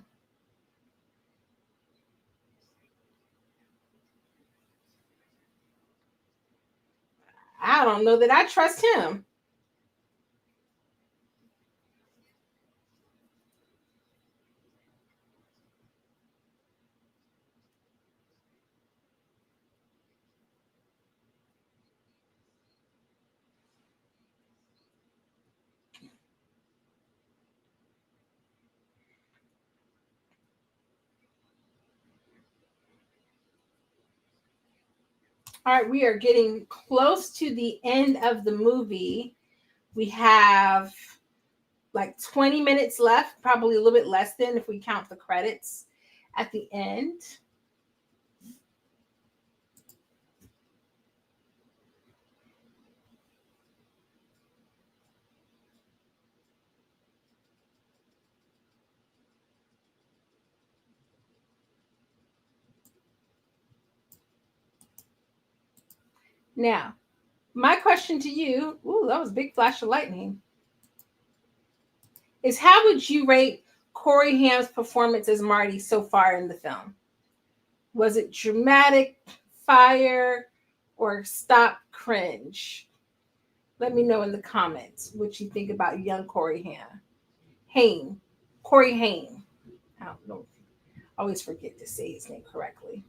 A: I don't know that I trust him. All right, we are getting close to the end of the movie. We have like 20 minutes left, probably a little bit less than if we count the credits at the end. Now, my question to you, ooh, that was a big flash of lightning, is how would you rate Corey Haim's performance as Marty so far in the film? Was it dramatic, fire, or stop cringe? Let me know in the comments what you think about young Corey Haim. Haim. Corey Haim. I don't know. I always forget to say his name correctly.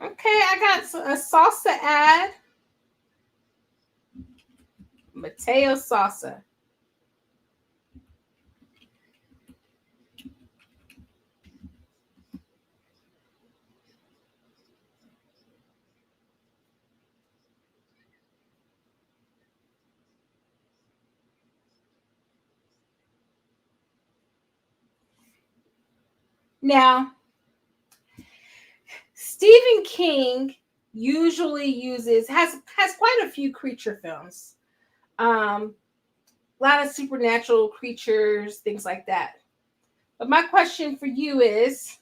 A: Okay, I got a salsa ad. Mateo salsa. Now, Stephen King usually has quite a few creature films. A lot of supernatural creatures, things like that. But my question for you is,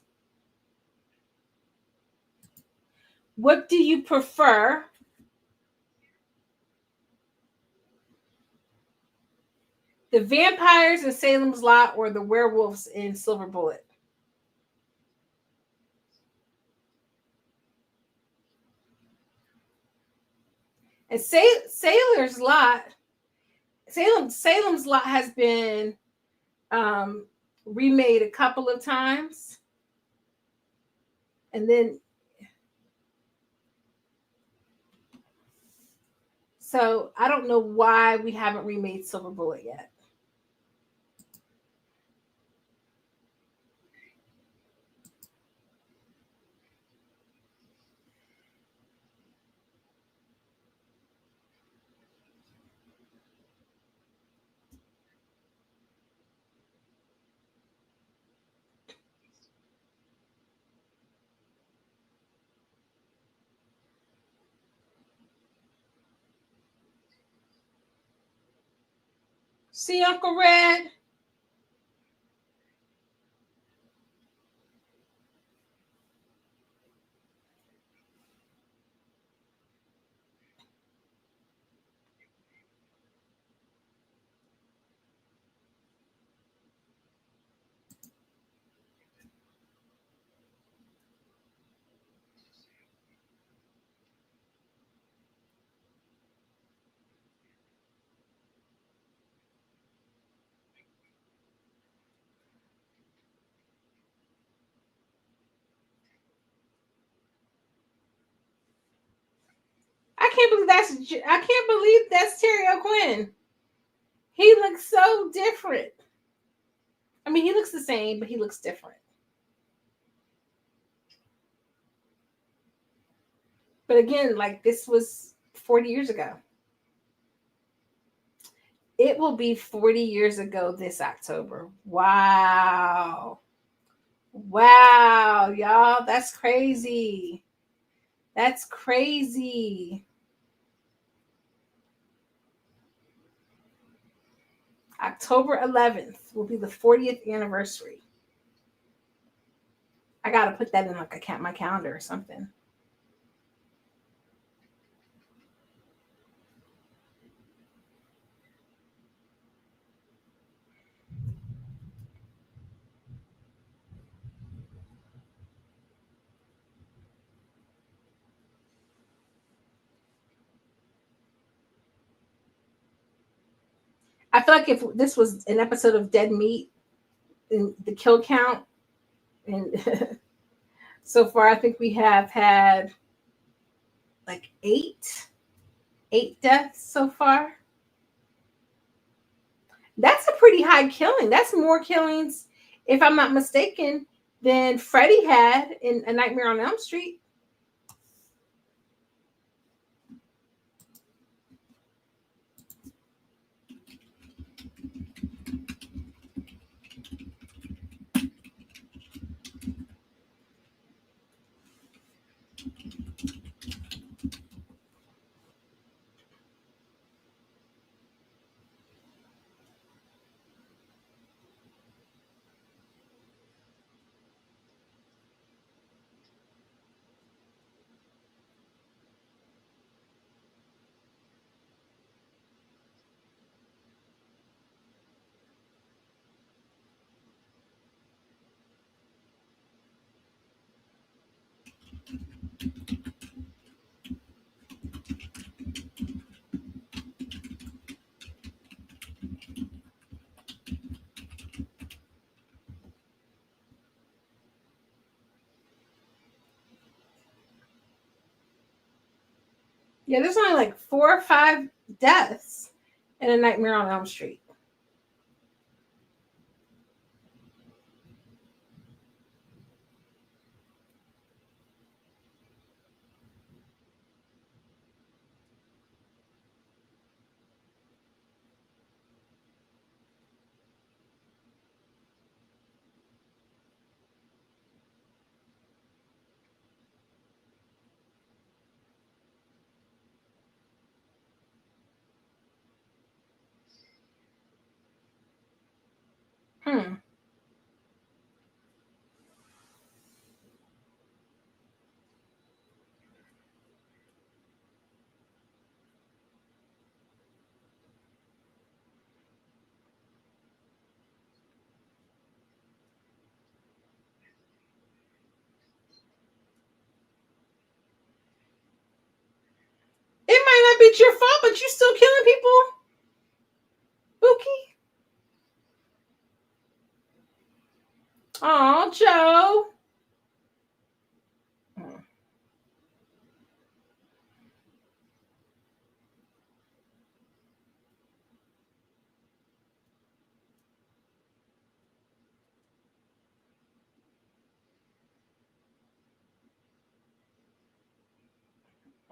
A: what do you prefer? The vampires in Salem's Lot or the werewolves in Silver Bullet? And Salem's Lot has been um, remade a couple of times, and then so I don't know why we haven't remade Silver Bullet yet. See, Uncle Red? can't believe that's Terry O'Quinn. He looks so different. I mean, he looks the same, but he looks different. But again, like this was 40 years ago. It will be 40 years ago this October. Wow. Wow, y'all. That's crazy. That's crazy. October 11th will be the 40th anniversary. I got to put that in like my calendar or something. I feel like if this was an episode of Dead Meat, and the kill count, and so far I think we have had like eight deaths so far. That's a pretty high killing. That's more killings, if I'm not mistaken, than Freddy had in A Nightmare on Elm Street. Yeah, there's only like 4 or 5 deaths in A Nightmare on Elm Street. Hmm. It might not be your fault, but you still killing people, Bookie. Oh, Joe.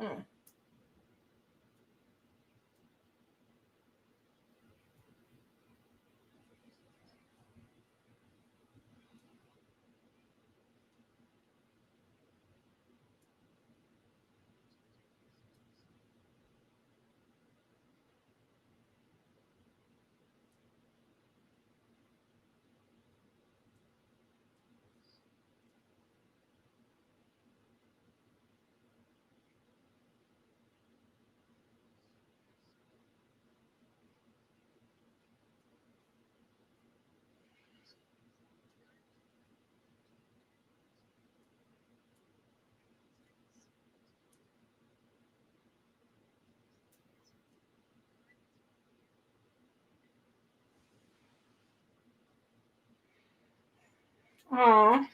A: Mm. Aw.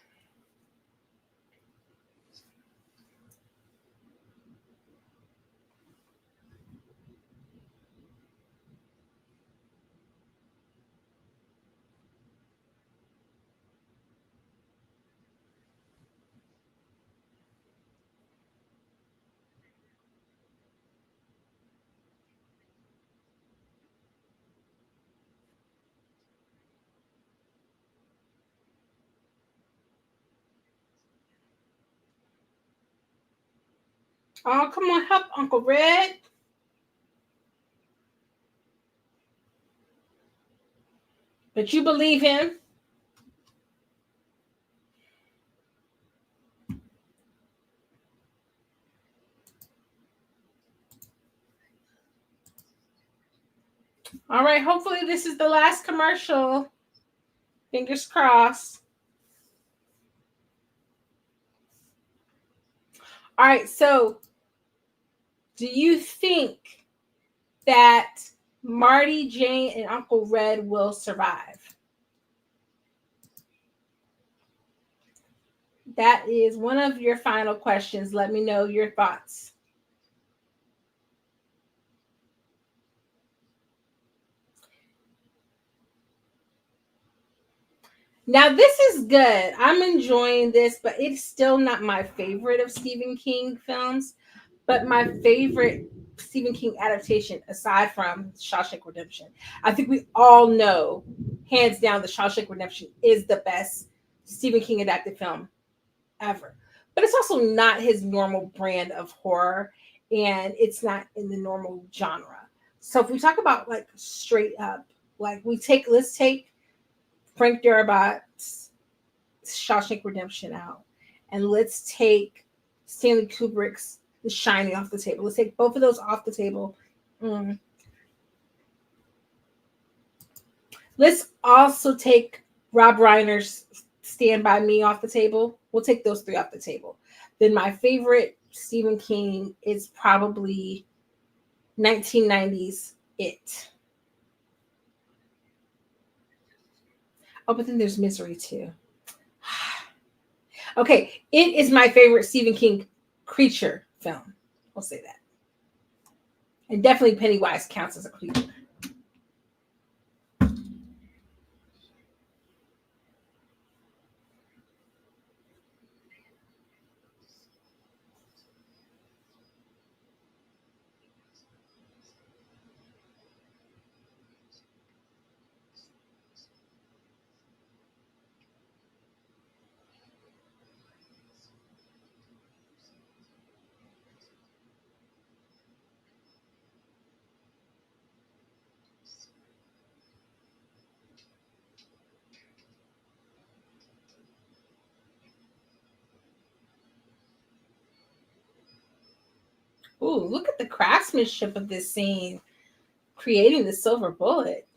A: Oh, come on, help Uncle Red. But you believe him. All right, hopefully this is the last commercial. Fingers crossed. All right, so do you think that Marty, Jane, and Uncle Red will survive? That is one of your final questions. Let me know your thoughts. Now, this is good. I'm enjoying this, but it's still not my favorite of Stephen King films. But my favorite Stephen King adaptation, aside from Shawshank Redemption, I think we all know, hands down, the Shawshank Redemption is the best Stephen King adapted film ever. But it's also not his normal brand of horror, and it's not in the normal genre. So if we talk about like straight up, like let's take Frank Darabont's Shawshank Redemption out, and let's take Stanley Kubrick's The Shining off the table. Let's take both of those off the table. Mm. Let's also take Rob Reiner's Stand By Me off the table. We'll take those three off the table. Then my favorite Stephen King is probably 1990s It. Oh, but then there's Misery too. Okay, It is my favorite Stephen King creature film. We'll say that. And definitely Pennywise counts as a creature. Ooh, look at the craftsmanship of this scene, creating the silver bullet.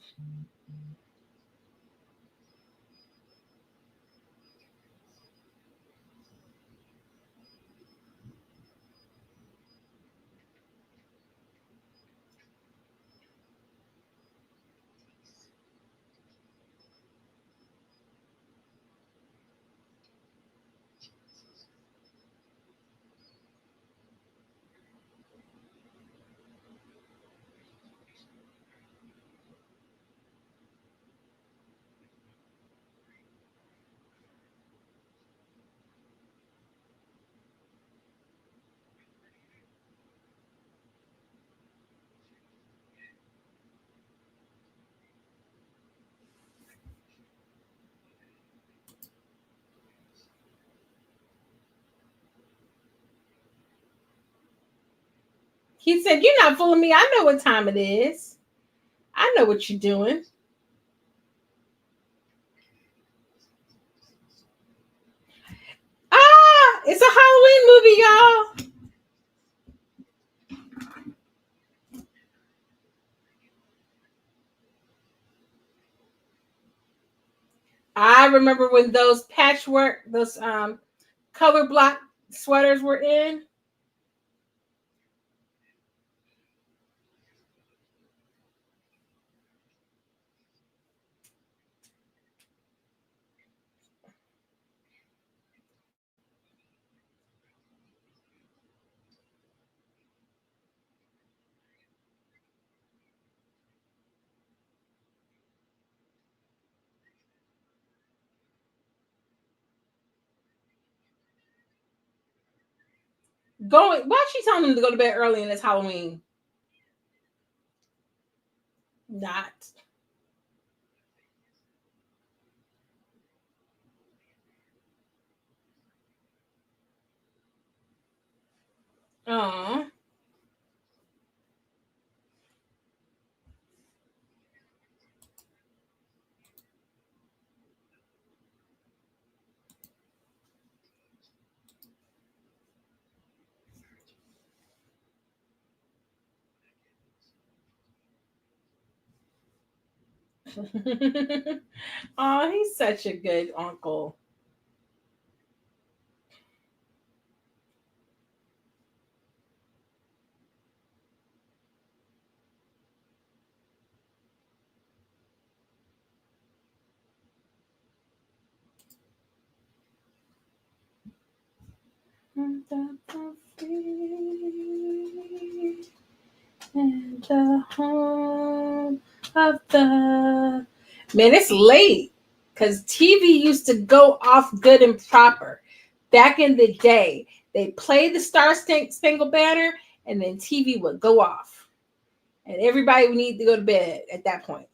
A: He said, "You're not fooling me. I know what time it is. I know what you're doing." Ah, it's a Halloween movie, y'all. I remember when those patchwork, those color block sweaters were in. Going, why is she telling them to go to bed early and it's Halloween? Not. Oh. Oh, he's such a good uncle. And the home of the man, it's late because TV used to go off good and proper. Back in the day, they played the Spangled Banner, and then TV would go off, and everybody would need to go to bed at that point.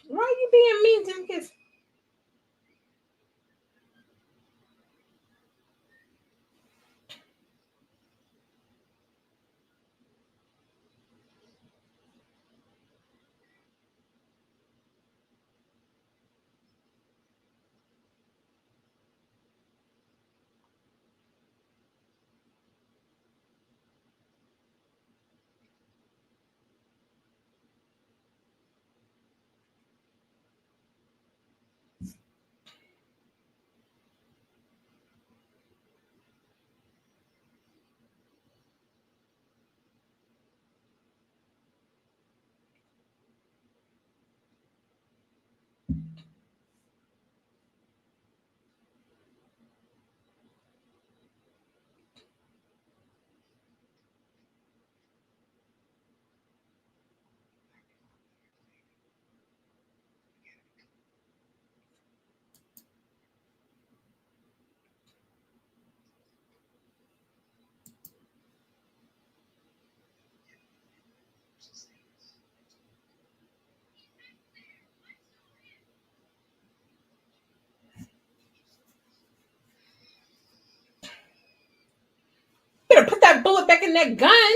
A: Why are you being mean to the kids? You better put that bullet back in that gun.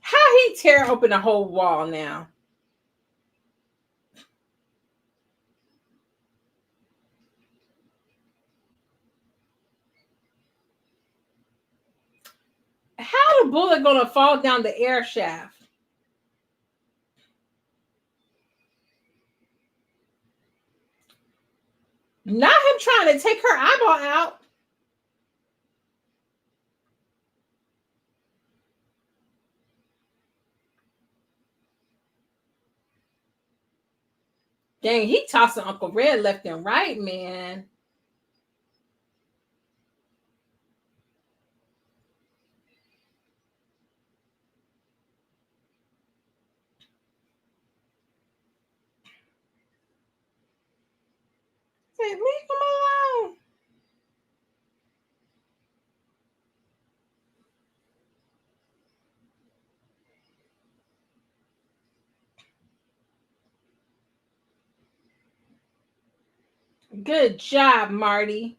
A: How he tear open a whole wall now? How the bullet gonna fall down the air shaft? Not him trying to take her eyeball out. Dang, he tossing Uncle Red left and right, man. Say, leave him alone. Good job, Marty.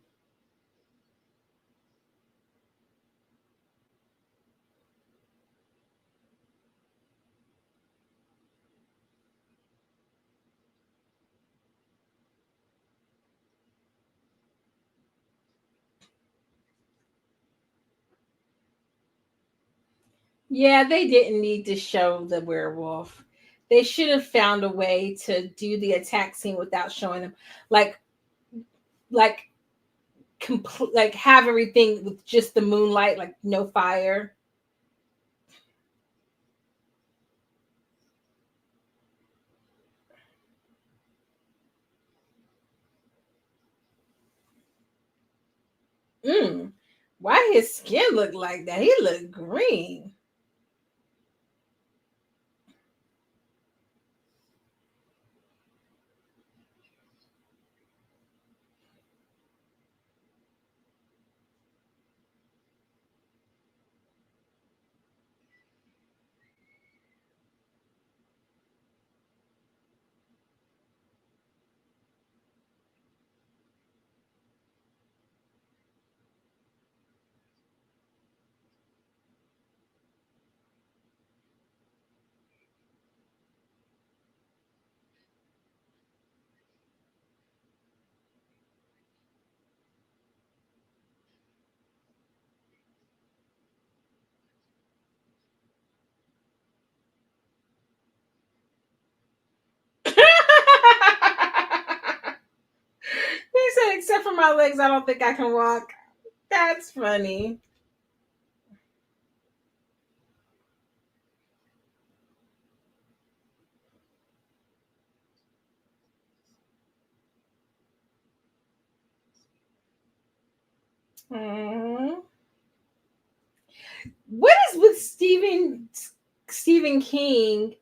A: Yeah, they didn't need to show the werewolf. They should have found a way to do the attack scene without showing them. Like, like, like have everything with just the moonlight, like no fire. Mm. Why his skin look like that? He looked green. He said, except for my legs, I don't think I can walk. That's funny. Mm. What is with Stephen King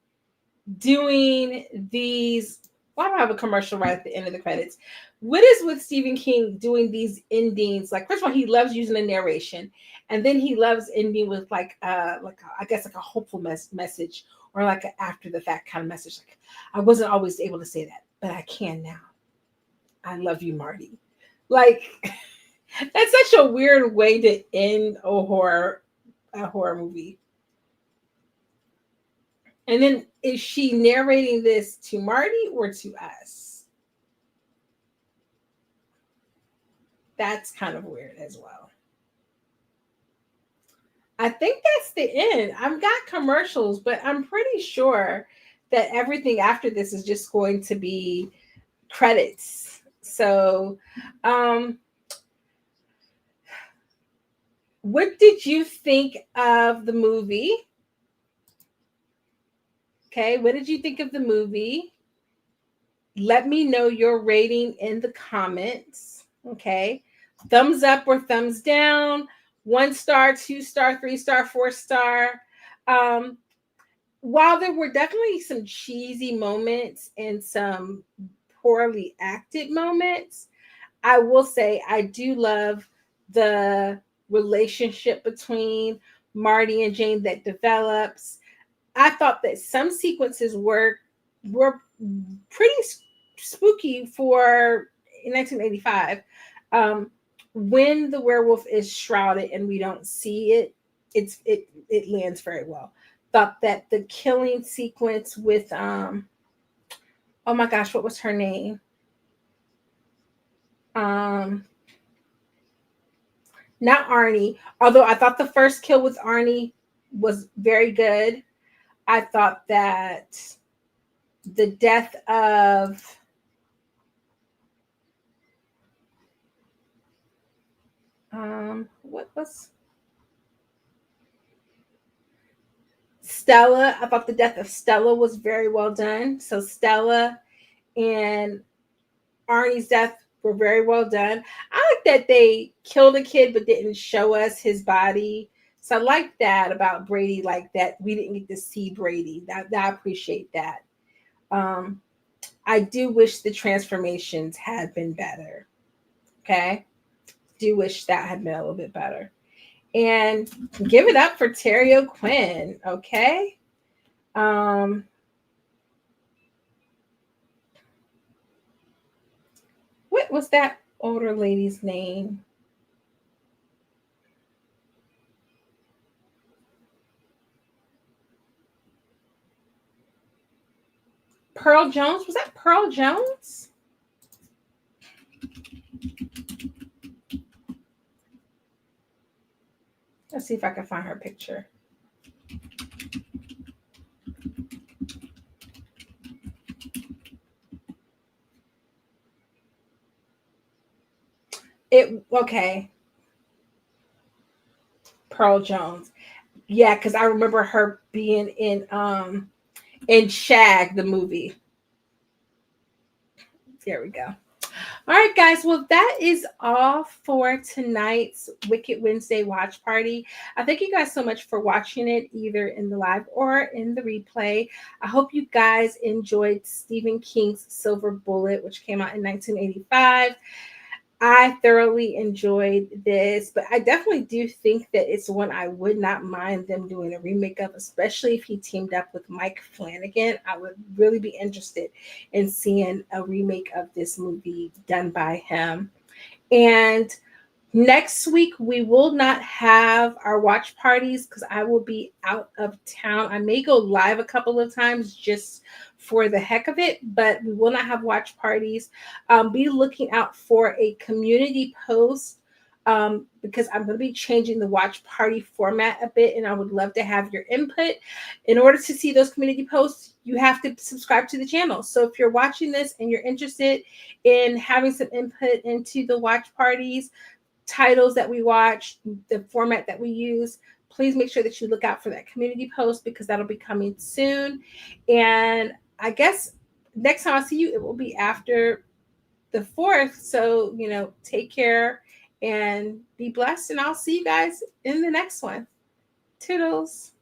A: doing these? Why do I have a commercial right at the end of the credits? What is with Stephen King doing these endings? Like, first of all, he loves using the narration, and then he loves ending with I guess like a hopeful message or like an after the fact kind of message. Like, I wasn't always able to say that, but I can now. I love you, Marty. Like, that's such a weird way to end a horror movie. And then is she narrating this to Marty or to us? That's kind of weird as well. I think that's the end. I've got commercials, but I'm pretty sure that everything after this is just going to be credits. So, um, what did you think of the movie? Okay, what did you think of the movie? Let me know your rating in the comments. Okay, thumbs up or thumbs down, 1 star, 2 star, 3 star, 4 star. Um, while there were definitely some cheesy moments and some poorly acted moments, I will say I do love the relationship between Marty and Jane that develops. I thought that some sequences were pretty spooky for 1985. Um, when the werewolf is shrouded and we don't see it, it lands very well. Thought that the killing sequence with oh my gosh, what was her name? Um, Not Arnie. Although I thought the first kill with Arnie was very good. I thought that the death of what was Stella. I thought the death of Stella was very well done. So Stella and Arnie's death were very well done. I like that they killed a kid but didn't show us his body. So I like that about Brady, like that we didn't get to see Brady. That I appreciate that. Um, I do wish the transformations had been better. Okay. Do wish that had been a little bit better. And give it up for Terry O'Quinn. Okay. Um, what What was that older lady's name? Pearl Jones? Was that Pearl Jones? Let's see if I can find her picture. It okay. Pearl Jones. Yeah, because I remember her being in Shag the movie. There we go. All right, guys. Well, that is all for tonight's Wicked Wednesday watch party. I thank you guys so much for watching it, either in the live or in the replay. I hope you guys enjoyed Stephen King's Silver Bullet, which came out in 1985. I thoroughly enjoyed this, but I definitely do think that it's one I would not mind them doing a remake of, especially if he teamed up with Mike Flanagan. I would really be interested in seeing a remake of this movie done by him. And next week, we will not have our watch parties because I will be out of town. I may go live a couple of times just for the heck of it, but we will not have watch parties. Be looking out for a community post because I'm going to be changing the watch party format a bit, and I would love to have your input. In order to see those community posts, you have to subscribe to the channel. So if you're watching this and you're interested in having some input into the watch parties, titles that we watch, the format that we use, please make sure that you look out for that community post because that'll be coming soon. And I guess next time I see you, it will be after the 4th. So, take care and be blessed. And I'll see you guys in the next one. Toodles.